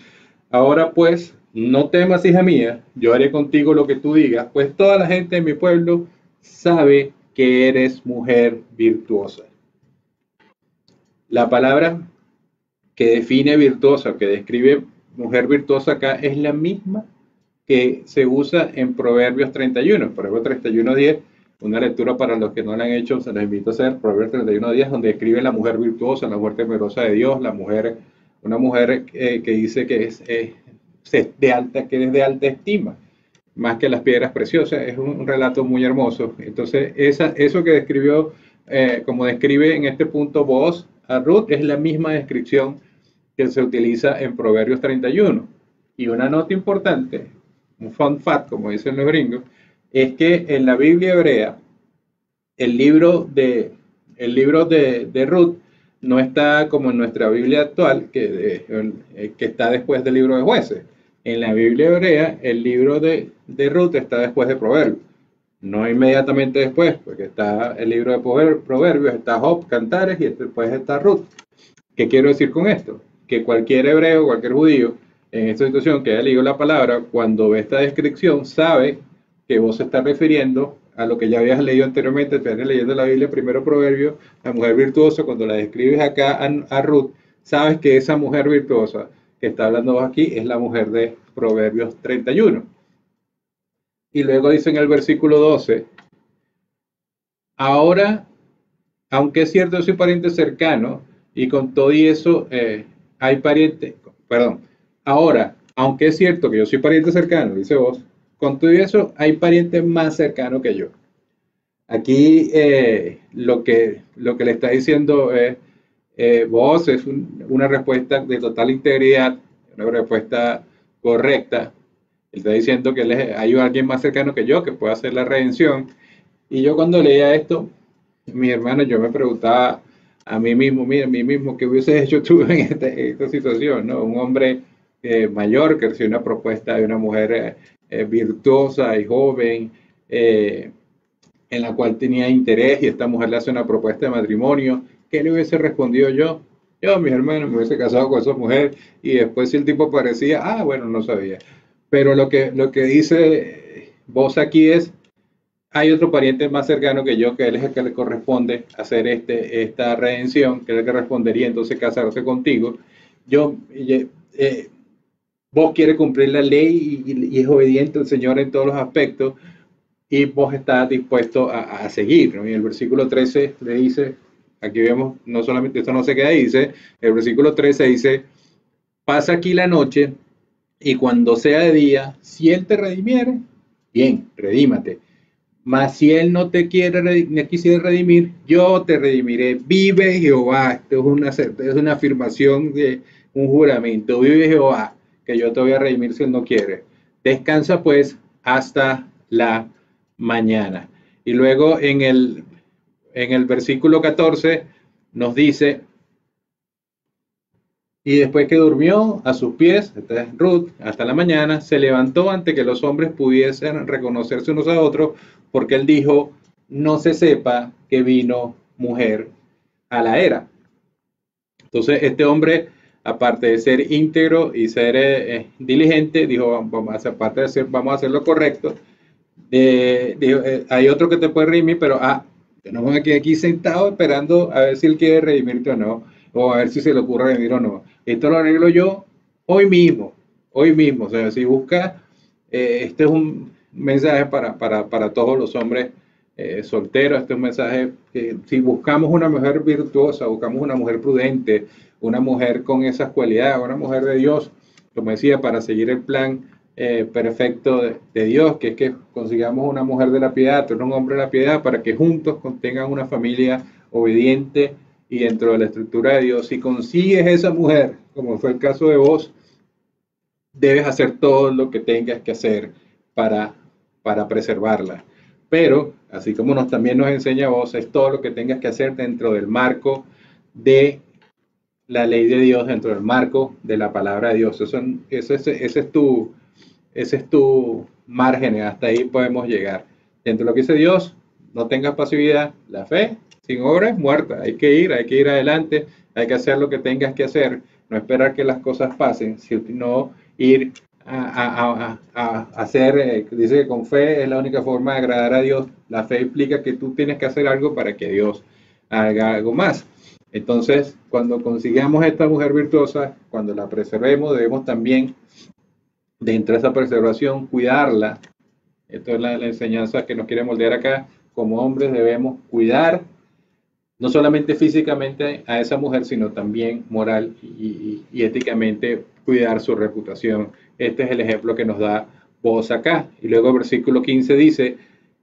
ahora pues, no temas, hija mía, yo haré contigo lo que tú digas, pues toda la gente de mi pueblo sabe que eres mujer virtuosa. La palabra que define virtuosa, que describe mujer virtuosa acá, es la misma que se usa en Proverbios 31, Proverbios 31:10, una lectura para los que no la han hecho, se los invito a hacer, Proverbios 31:10, donde describe la mujer virtuosa, la mujer temerosa de Dios, la mujer, una mujer que dice que de alta, que es de alta estima, más que las piedras preciosas, es un relato muy hermoso. Entonces, eso que describió, como describe en este punto vos a Ruth, es la misma descripción que se utiliza en Proverbios 31. Y una nota importante, un fun fact, como dicen los gringos, es que en la Biblia hebrea, el libro de, de Ruth no está como en nuestra Biblia actual, que está después del libro de Jueces. En la Biblia hebrea, el libro de Ruth está después de Proverbios. No inmediatamente después, porque está el libro de Proverbios, está Job, Cantares y después está Ruth. ¿Qué quiero decir con esto? Que cualquier hebreo, cualquier judío, en esta situación que haya leído la palabra, cuando ve esta descripción, sabe que vos se estás refiriendo a lo que ya habías leído anteriormente, te estás leyendo la Biblia, primero Proverbio, la mujer virtuosa, cuando la describes acá a Ruth, sabes que esa mujer virtuosa que está hablando aquí es la mujer de Proverbios 31. Y luego dice en el versículo 12, ahora, aunque es cierto, soy pariente cercano, y con todo y eso hay pariente, perdón, ahora, aunque es cierto que yo soy pariente cercano, dice vos, con todo y eso hay pariente más cercano que yo. Aquí lo que le está diciendo es, vos es una respuesta de total integridad, una respuesta correcta. Él está diciendo que hay alguien más cercano que yo que puede hacer la redención. Y yo cuando leía esto, mi hermano, yo me preguntaba a mí mismo, mira, a mí mismo, ¿qué hubiese hecho tú en esta situación? ¿No? Un hombre mayor que recibe una propuesta de una mujer virtuosa y joven, en la cual tenía interés y esta mujer le hace una propuesta de matrimonio. ¿Qué le hubiese respondido yo? Yo, mis hermanos, me hubiese casado con esa mujer y después si el tipo parecía, bueno, no sabía. Pero lo que dice vos aquí es, hay otro pariente más cercano que yo, que él es el que le corresponde hacer esta redención, que es el que respondería entonces casarse contigo. Yo, vos quieres cumplir la ley y es obediente al Señor en todos los aspectos y vos estás dispuesto a seguir, ¿no? Y el versículo 13 le dice, aquí vemos, no solamente esto no se queda ahí, dice, el versículo 13 dice, pasa aquí la noche y cuando sea de día, si Él te redimiere, bien, redímate. Mas si Él no te quisiera redimir, yo te redimiré. Vive Jehová. Esto es una afirmación de un juramento. Vive Jehová, que yo te voy a redimir si Él no quiere. Descansa pues hasta la mañana. Y luego en el versículo 14 nos dice, y después que durmió a sus pies, esta es Ruth, hasta la mañana, se levantó antes que los hombres pudiesen reconocerse unos a otros, porque él dijo, no se sepa que vino mujer a la era. Entonces este hombre, aparte de ser íntegro y ser diligente, dijo, aparte de vamos a hacer lo correcto, dijo, hay otro que te puede redimir, pero yo no me quedé aquí sentado esperando a ver si él quiere redimirte o no, o a ver si se le ocurre redimir o no. Esto lo arreglo yo hoy mismo. O sea, si busca, este es un mensaje para todos los hombres solteros, este es un mensaje que si buscamos una mujer virtuosa, buscamos una mujer prudente, una mujer con esas cualidades, una mujer de Dios, como decía, para seguir el plan perfecto de Dios, que es que consigamos una mujer de la piedad, un hombre de la piedad, para que juntos tengan una familia obediente y dentro de la estructura de Dios. Si consigues esa mujer, como fue el caso de vos, debes hacer todo lo que tengas que hacer para, para preservarla. Pero, así como también nos enseña vos, es todo lo que tengas que hacer dentro del marco de la ley de Dios, dentro del marco de la palabra de Dios. Ese es tu margen, hasta ahí podemos llegar. Dentro de lo que dice Dios, no tengas pasividad. La fe sin obra es muerta. Hay que ir adelante, hay que hacer lo que tengas que hacer, no esperar que las cosas pasen, sino ir a hacer, dice que con fe es la única forma de agradar a Dios. La fe implica que tú tienes que hacer algo para que Dios haga algo más. Entonces, cuando consigamos esta mujer virtuosa, cuando la preservemos, debemos también, dentro de esa preservación, cuidarla. Esto es la enseñanza que nos quiere moldear acá. Como hombres debemos cuidar no solamente físicamente a esa mujer, sino también moral y éticamente cuidar su reputación. Este es el ejemplo que nos da vos acá. Y luego el versículo 15 dice,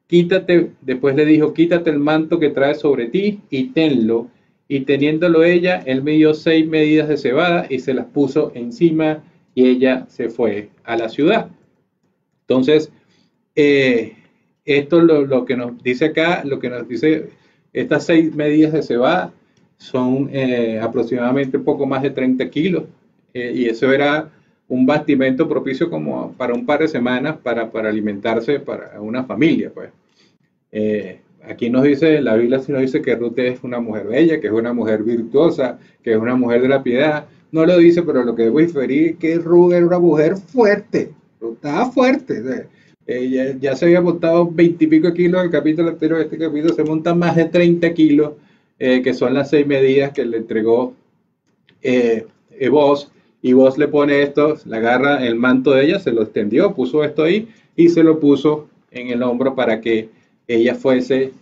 quítate, después le dijo, quítate el manto que traes sobre ti y tenlo. Y teniéndolo ella, él me dio 6 medidas de cebada y se las puso encima y ella se fue a la ciudad. Entonces, esto lo que nos dice acá, lo que nos dice estas 6 medidas de cebada son aproximadamente un poco más de 30 kilos y eso era un bastimento propicio como para un par de semanas para alimentarse para una familia. Pues. Aquí nos dice, la Biblia sí nos dice que Ruth es una mujer bella, que es una mujer virtuosa, que es una mujer de la piedad. No lo dice, pero lo que debo inferir es que Ruth era una mujer fuerte, Ruth estaba fuerte. Ya se había montado 20 y pico kilos en el capítulo anterior, este capítulo se monta más de 30 kilos, que son las 6 medidas que le entregó Vos, y Vos le pone esto, le agarra el manto de ella, se lo extendió, puso esto ahí y se lo puso en el hombro para que ella fuese,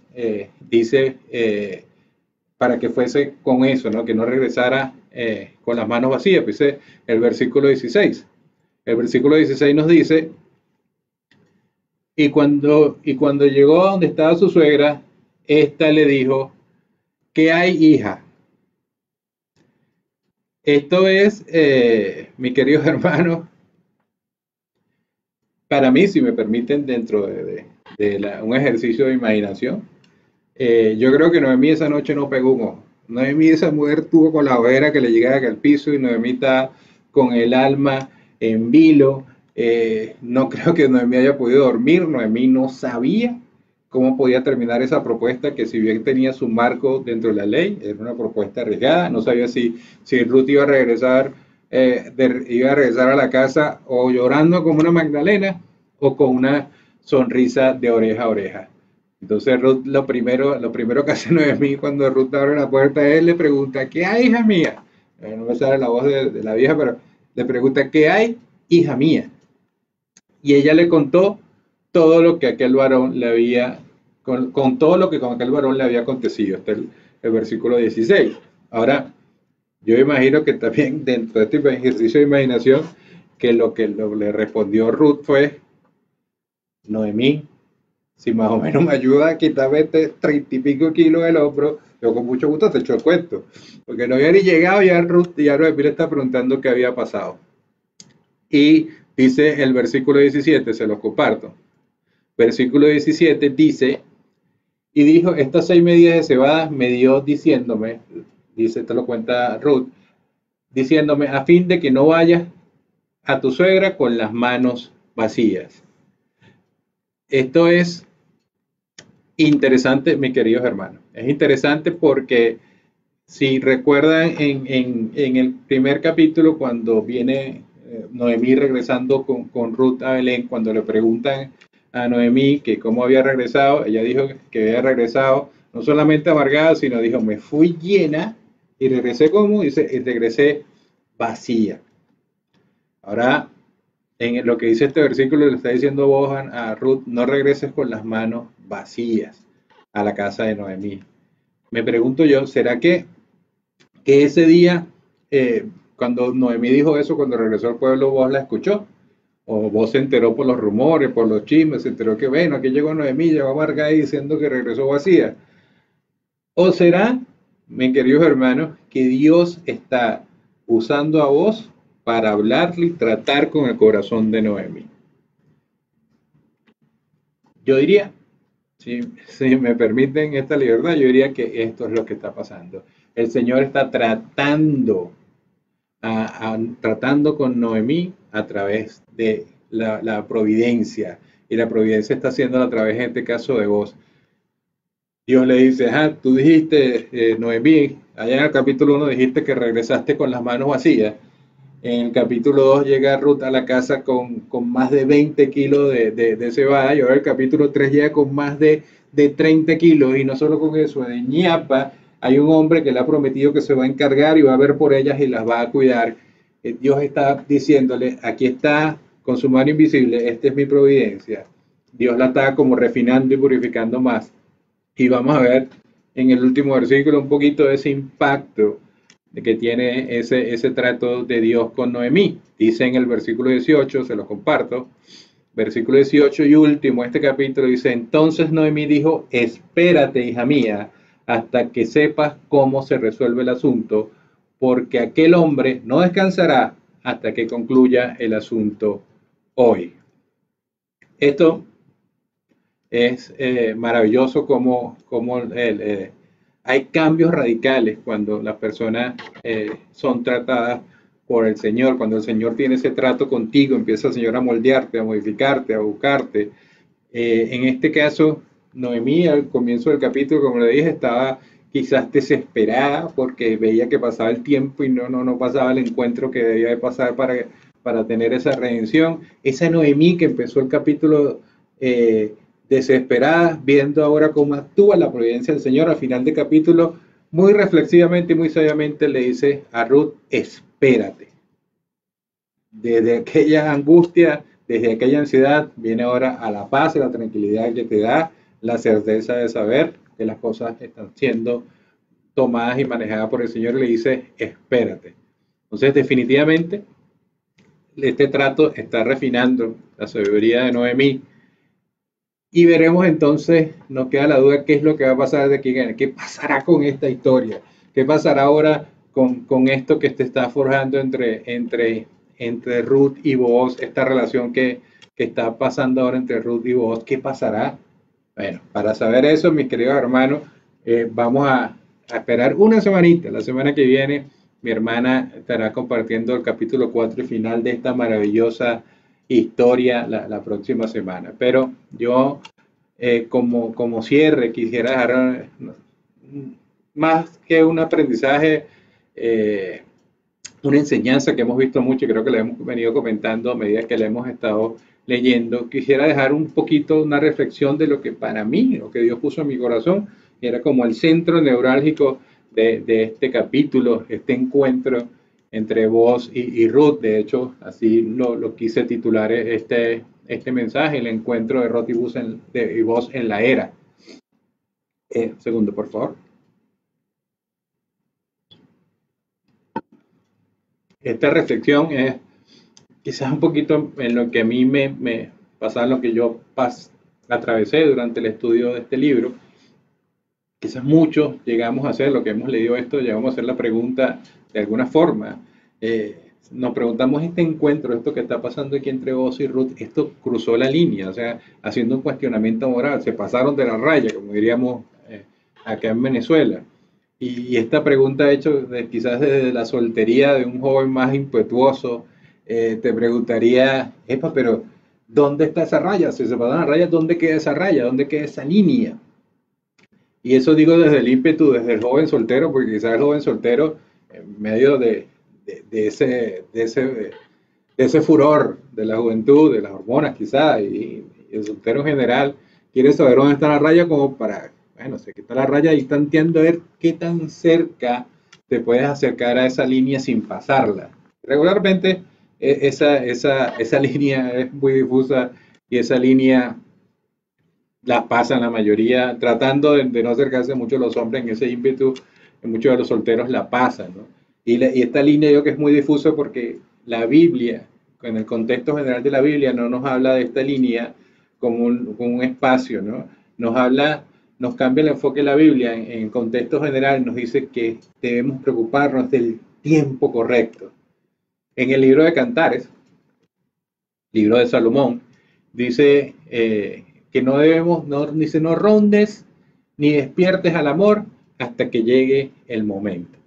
para que fuese con eso, ¿no? Que no regresara con las manos vacías, pues dice el versículo 16. El versículo 16 nos dice, y cuando llegó a donde estaba su suegra, ésta le dijo, ¿qué hay, hija? Esto es, mis queridos hermanos, para mí, si me permiten, dentro de un ejercicio de imaginación, yo creo que Noemí esa noche no pegó un ojo. Noemí, esa mujer, tuvo con la hoguera que le llegaba al piso y Noemí está con el alma en vilo. No creo que Noemí haya podido dormir. Noemí no sabía cómo podía terminar esa propuesta que, si bien tenía su marco dentro de la ley, era una propuesta arriesgada. No sabía si Ruth iba a regresar a la casa o llorando como una Magdalena o con una sonrisa de oreja a oreja. Entonces Ruth lo primero que hace Noemí cuando Ruth abre la puerta, él le pregunta, ¿qué hay, hija mía? No me sale la voz de la vieja, pero le pregunta, ¿qué hay, hija mía? Y ella le contó todo lo que aquel varón le había, con todo lo que con aquel varón le había acontecido. Este es el versículo 16. Ahora, yo imagino que también dentro de este ejercicio de imaginación, que le respondió Ruth fue, Noemí, si más o menos me ayuda a quitarme este 30 y pico kilos del hombro, yo con mucho gusto te echo el cuento. Porque no había ni llegado, ya Ruth, ya Noemí le está preguntando qué había pasado. Y dice el versículo 17, se los comparto. Versículo 17 dice, y dijo, estas 6 medidas de cebada me dio diciéndome, dice, te lo cuenta Ruth, diciéndome, a fin de que no vayas a tu suegra con las manos vacías. Esto es interesante, mis queridos hermanos. Es interesante porque si recuerdan en el primer capítulo, cuando viene Noemí regresando con Ruth a Belén, cuando le preguntan a Noemí que cómo había regresado, ella dijo que había regresado no solamente amargada, sino dijo, me fui llena y regresé como, dice, y regresé vacía. Ahora, en lo que dice este versículo, le está diciendo vos a Ruth, no regreses con las manos vacías a la casa de Noemí. Me pregunto yo, ¿será que ese día, cuando Noemí dijo eso, cuando regresó al pueblo, vos la escuchó? o vos se enteró por los rumores, por los chismes, se enteró que bueno, aquí llegó Noemí, llegó Margai diciendo que regresó vacía. ¿O será, mis queridos hermanos, que Dios está usando a vos para hablarle y tratar con el corazón de Noemí? Yo diría, si me permiten esta libertad, yo diría que esto es lo que está pasando. El Señor está tratando con Noemí a través de la providencia. Y la providencia está haciéndolo a través, en este caso, de vos. Dios le dice, tú dijiste, Noemí, allá en el capítulo 1 dijiste que regresaste con las manos vacías. En el capítulo 2 llega Ruth a la casa con más de 20 kilos de cebada, y ahora el capítulo 3 llega con más de 30 kilos, y no solo con eso, de ñapa, hay un hombre que le ha prometido que se va a encargar y va a ver por ellas y las va a cuidar. Dios está diciéndole, aquí está con su mano invisible, esta es mi providencia. Dios la está como refinando y purificando más. Y vamos a ver en el último versículo un poquito de ese impacto de que tiene ese trato de Dios con Noemí. Dice en el versículo 18, se lo comparto, versículo 18 y último, este capítulo dice, entonces Noemí dijo, espérate, hija mía, hasta que sepas cómo se resuelve el asunto, porque aquel hombre no descansará hasta que concluya el asunto hoy. Esto es maravilloso como hay cambios radicales cuando las personas son tratadas por el Señor, cuando el Señor tiene ese trato contigo, empieza el Señor a moldearte, a modificarte, a buscarte. En este caso, Noemí al comienzo del capítulo, como le dije, estaba quizás desesperada porque veía que pasaba el tiempo y no pasaba el encuentro que debía de pasar para tener esa redención. Esa Noemí que empezó el capítulo desesperada, viendo ahora cómo actúa la providencia del Señor, al final del capítulo, muy reflexivamente y muy sabiamente le dice a Ruth, espérate. Desde aquella angustia, desde aquella ansiedad, viene ahora a la paz y la tranquilidad que te da la certeza de saber que las cosas están siendo tomadas y manejadas por el Señor, y le dice, espérate. Entonces, definitivamente, este trato está refinando la sabiduría de Noemí. Y veremos entonces, nos queda la duda, qué es lo que va a pasar de aquí, qué pasará con esta historia, qué pasará ahora con esto que te está forjando entre Ruth y Boaz, esta relación que está pasando ahora entre Ruth y Boaz, ¿qué pasará? Bueno, para saber eso, mis queridos hermanos, vamos a esperar una semanita. La semana que viene, mi hermana estará compartiendo el capítulo 4 y final de esta maravillosa historia la próxima semana. Pero yo, como cierre, quisiera dejar más que un aprendizaje, una enseñanza que hemos visto mucho y creo que la hemos venido comentando a medida que la hemos estado leyendo. Quisiera dejar un poquito una reflexión de lo que para mí, lo que Dios puso en mi corazón, era como el centro neurálgico de este capítulo, este encuentro entre Boaz y Ruth. De hecho, así lo quise titular este mensaje, el encuentro de Ruth y Boaz en la era. Segundo, por favor. Esta reflexión es quizás un poquito en lo que a mí me pasaba, lo que yo atravesé durante el estudio de este libro. Quizás muchos llegamos a hacer, lo que hemos leído esto, llegamos a hacer la pregunta de alguna forma. Nos preguntamos, este encuentro, esto que está pasando aquí entre Boaz y Ruth, esto cruzó la línea, o sea, haciendo un cuestionamiento moral, se pasaron de la raya, como diríamos acá en Venezuela. Y esta pregunta hecho quizás desde la soltería de un joven más impetuoso, te preguntaría, epa, pero ¿dónde está esa raya? Si se pasan las rayas, ¿dónde queda esa raya? ¿Dónde queda esa línea? Y eso digo desde el ímpetu, desde el joven soltero, porque quizás el joven soltero, en medio de ese furor de la juventud, de las hormonas quizás, y el soltero en general, quiere saber dónde está la raya como para, bueno, sé que está la raya y tanteando a ver qué tan cerca te puedes acercar a esa línea sin pasarla. Regularmente esa línea es muy difusa y esa línea la pasan la mayoría, tratando de no acercarse mucho a los hombres en ese ímpetu, muchos de los solteros la pasan, ¿no? Y esta línea yo que es muy difusa porque la Biblia en el contexto general de la Biblia no nos habla de esta línea como un espacio, ¿no? Nos habla, nos cambia el enfoque de la Biblia en contexto general, nos dice que debemos preocuparnos del tiempo correcto. En el libro de Cantares, libro de Salomón, dice que no debemos, no, dice, no rondes ni despiertes al amor hasta que llegue el momento.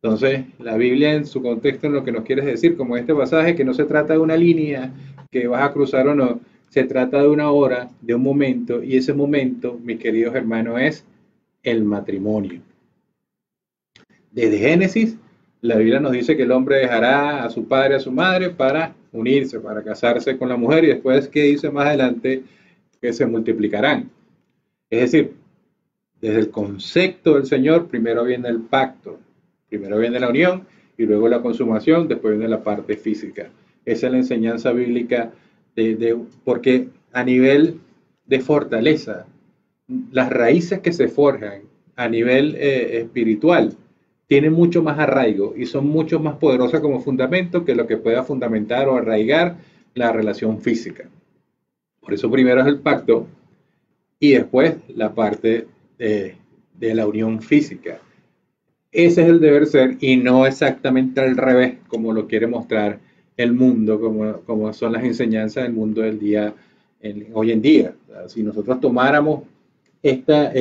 Entonces, la Biblia en su contexto en lo que nos quiere decir, como este pasaje, que no se trata de una línea que vas a cruzar o no, se trata de una hora, de un momento, y ese momento, mis queridos hermanos, es el matrimonio. Desde Génesis, la Biblia nos dice que el hombre dejará a su padre y a su madre para unirse, para casarse con la mujer, y después, ¿qué dice más adelante? Que se multiplicarán. Es decir, desde el concepto del Señor, primero viene el pacto, primero viene la unión y luego la consumación, después viene la parte física. Esa es la enseñanza bíblica, porque a nivel de fortaleza, las raíces que se forjan a nivel espiritual tienen mucho más arraigo y son mucho más poderosas como fundamento que lo que pueda fundamentar o arraigar la relación física. Por eso primero es el pacto y después la parte de la unión física. Ese es el deber ser y no exactamente al revés como lo quiere mostrar el mundo, como son las enseñanzas del mundo del día, hoy en día. Si nosotros tomáramos esta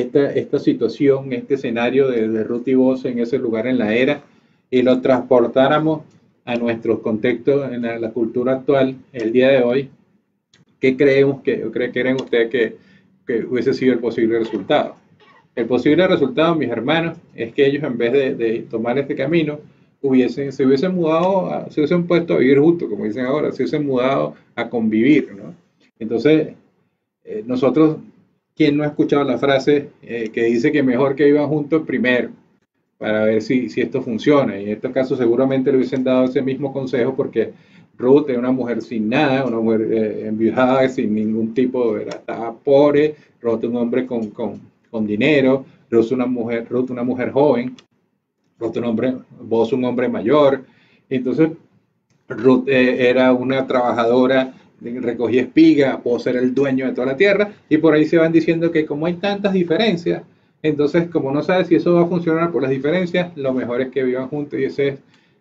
situación, este escenario de Ruth y Boaz en ese lugar en la era y lo transportáramos a nuestros contextos en la cultura actual, el día de hoy, ¿qué creen ustedes que hubiese sido el posible resultado? El posible resultado, mis hermanos, es que ellos en vez de tomar este camino, se hubiesen puesto a vivir juntos, como dicen ahora, se hubiesen mudado a convivir, ¿no? Entonces, nosotros, ¿quién no ha escuchado la frase que dice que mejor que vivan juntos primero, para ver si esto funciona? Y en este caso seguramente le hubiesen dado ese mismo consejo porque Ruth era una mujer sin nada, una mujer enviudada, sin ningún tipo, estaba pobre. Ruth un hombre con dinero, Ruth una mujer joven, Boaz un hombre mayor. Entonces Ruth era una trabajadora, recogía espiga, Boaz era el dueño de toda la tierra, y por ahí se van diciendo que como hay tantas diferencias, entonces como no sabes si eso va a funcionar por las diferencias, lo mejor es que vivan juntos, y ese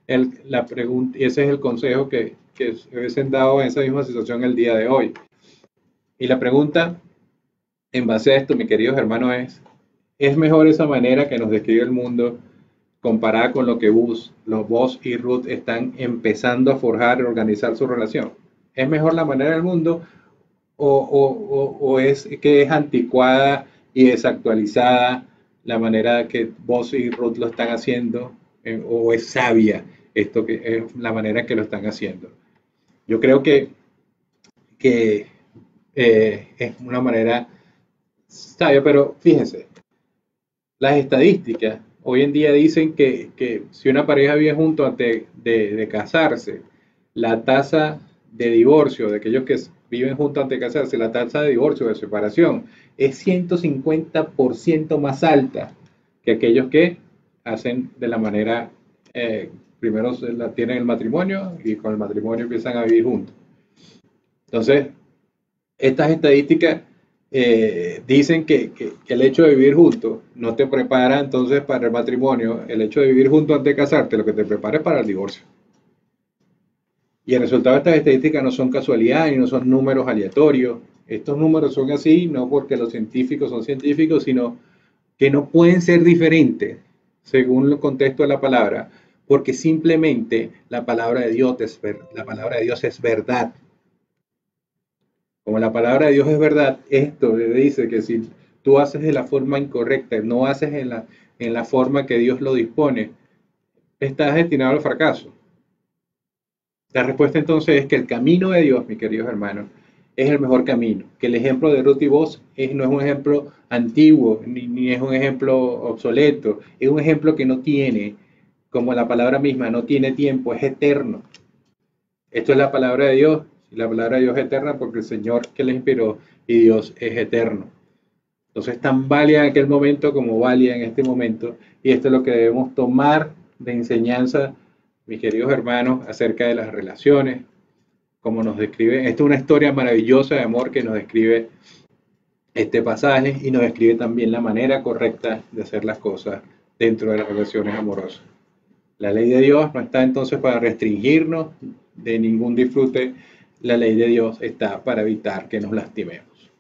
es la pregunta, y ese es el consejo que hubiesen dado en esa misma situación el día de hoy. Y la pregunta en base a esto, mis queridos hermanos, ¿es mejor esa manera que nos describe el mundo comparada con lo que Boaz y Ruth están empezando a forjar y organizar su relación? ¿Es mejor la manera del mundo o es que es anticuada y desactualizada la manera que Boaz y Ruth lo están haciendo? ¿O es sabia esto que es la manera que lo están haciendo? Yo creo que es una manera sabia, pero fíjense, las estadísticas hoy en día dicen que si una pareja vive junto antes de casarse, la tasa de divorcio de aquellos que viven juntos antes de casarse, la tasa de divorcio, de separación, es 150% más alta que aquellos que hacen de la manera, primero tienen el matrimonio y con el matrimonio empiezan a vivir juntos. Entonces, estas estadísticas dicen que el hecho de vivir juntos no te prepara entonces para el matrimonio. El hecho de vivir juntos antes de casarte, lo que te prepara es para el divorcio. Y el resultado de estas estadísticas no son casualidad y no son números aleatorios. Estos números son así no porque los científicos son científicos, sino que no pueden ser diferentes según el contexto de la palabra, porque simplemente la palabra de Dios es verdad. Como la palabra de Dios es verdad, esto le dice que si tú haces de la forma incorrecta, no haces en la forma que Dios lo dispone, estás destinado al fracaso. La respuesta entonces es que el camino de Dios, mis queridos hermanos, es el mejor camino. Que el ejemplo de Ruth y Boaz no es un ejemplo antiguo, ni es un ejemplo obsoleto, es un ejemplo que no tiene, como la palabra misma, no tiene tiempo, es eterno. Esto es la palabra de Dios, y la palabra de Dios es eterna porque el Señor que la inspiró y Dios es eterno. Entonces, tan válida en aquel momento como válida en este momento, y esto es lo que debemos tomar de enseñanza, mis queridos hermanos, acerca de las relaciones, como nos describe. Esta es una historia maravillosa de amor que nos describe este pasaje y nos describe también la manera correcta de hacer las cosas dentro de las relaciones amorosas. La ley de Dios no está entonces para restringirnos de ningún disfrute, la ley de Dios está para evitar que nos lastimemos.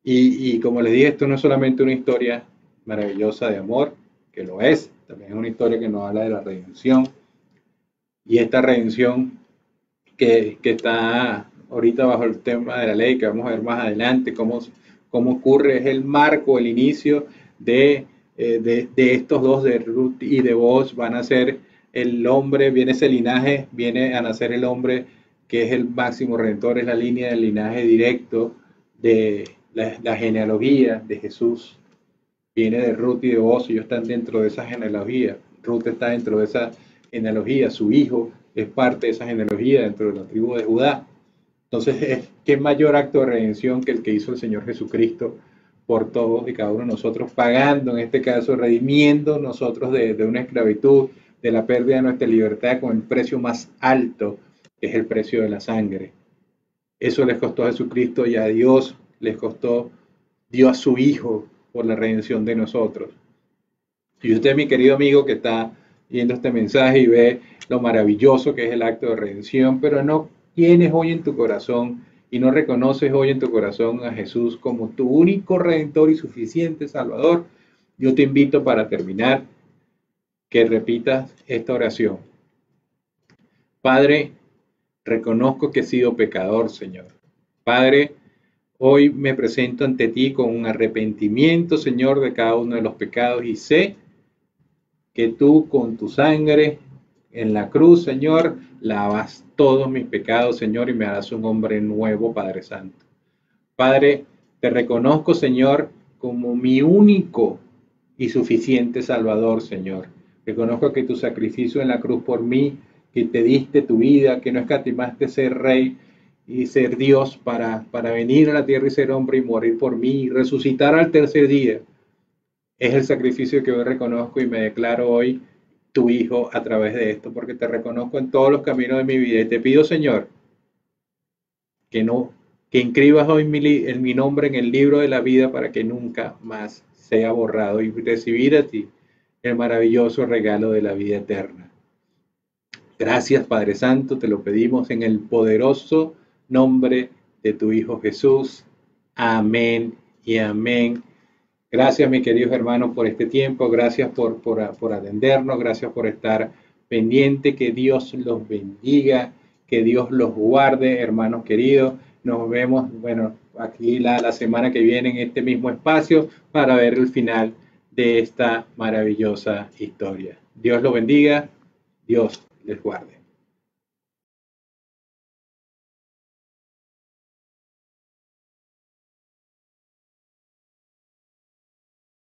Y como les dije, esto no es solamente una historia maravillosa de amor, que lo es, también es una historia que nos habla de la redención. Y esta redención que está ahorita bajo el tema de la ley, que vamos a ver más adelante cómo ocurre, es el marco, el inicio de estos dos, de Ruth y de Boaz. Van a ser el hombre, viene ese linaje, viene a nacer el hombre que es el máximo redentor, es la línea del linaje directo de la genealogía de Jesús. Viene de Ruth y de Boaz, ellos están dentro de esa genealogía. Ruth está dentro de esa genealogía, su hijo es parte de esa genealogía dentro de la tribu de Judá. Entonces, ¿qué mayor acto de redención que el que hizo el Señor Jesucristo por todos y cada uno de nosotros, pagando, en este caso, redimiendo nosotros de una esclavitud, de la pérdida de nuestra libertad con el precio más alto, que es el precio de la sangre? Eso les costó a Jesucristo y a Dios les costó, dio a su Hijo por la redención de nosotros. Y usted, mi querido amigo, que está viendo este mensaje y ve lo maravilloso que es el acto de redención, pero no tienes hoy en tu corazón y no reconoces hoy en tu corazón a Jesús como tu único redentor y suficiente Salvador, yo te invito para terminar que repitas esta oración. Padre, reconozco que he sido pecador, Señor. Padre, hoy me presento ante ti con un arrepentimiento, Señor, de cada uno de los pecados y sé que tú con tu sangre en la cruz, Señor, lavas todos mis pecados, Señor, y me harás un hombre nuevo, Padre Santo. Padre, te reconozco, Señor, como mi único y suficiente Salvador, Señor. Reconozco que tu sacrificio en la cruz por mí, que te diste tu vida, que no escatimaste ser rey y ser Dios para venir a la tierra y ser hombre y morir por mí y resucitar al tercer día. Es el sacrificio que hoy reconozco y me declaro hoy tu hijo a través de esto, porque te reconozco en todos los caminos de mi vida. Y te pido, Señor, que no, que inscribas hoy mi nombre en el libro de la vida para que nunca más sea borrado y recibir a ti el maravilloso regalo de la vida eterna. Gracias, Padre Santo, te lo pedimos en el poderoso nombre de tu Hijo Jesús. Amén y amén. Gracias, mis queridos hermanos, por este tiempo. Gracias por atendernos. Gracias por estar pendiente. Que Dios los bendiga. Que Dios los guarde, hermanos queridos. Nos vemos, bueno, aquí la semana que viene en este mismo espacio para ver el final de esta maravillosa historia. Dios los bendiga. Dios les guarde.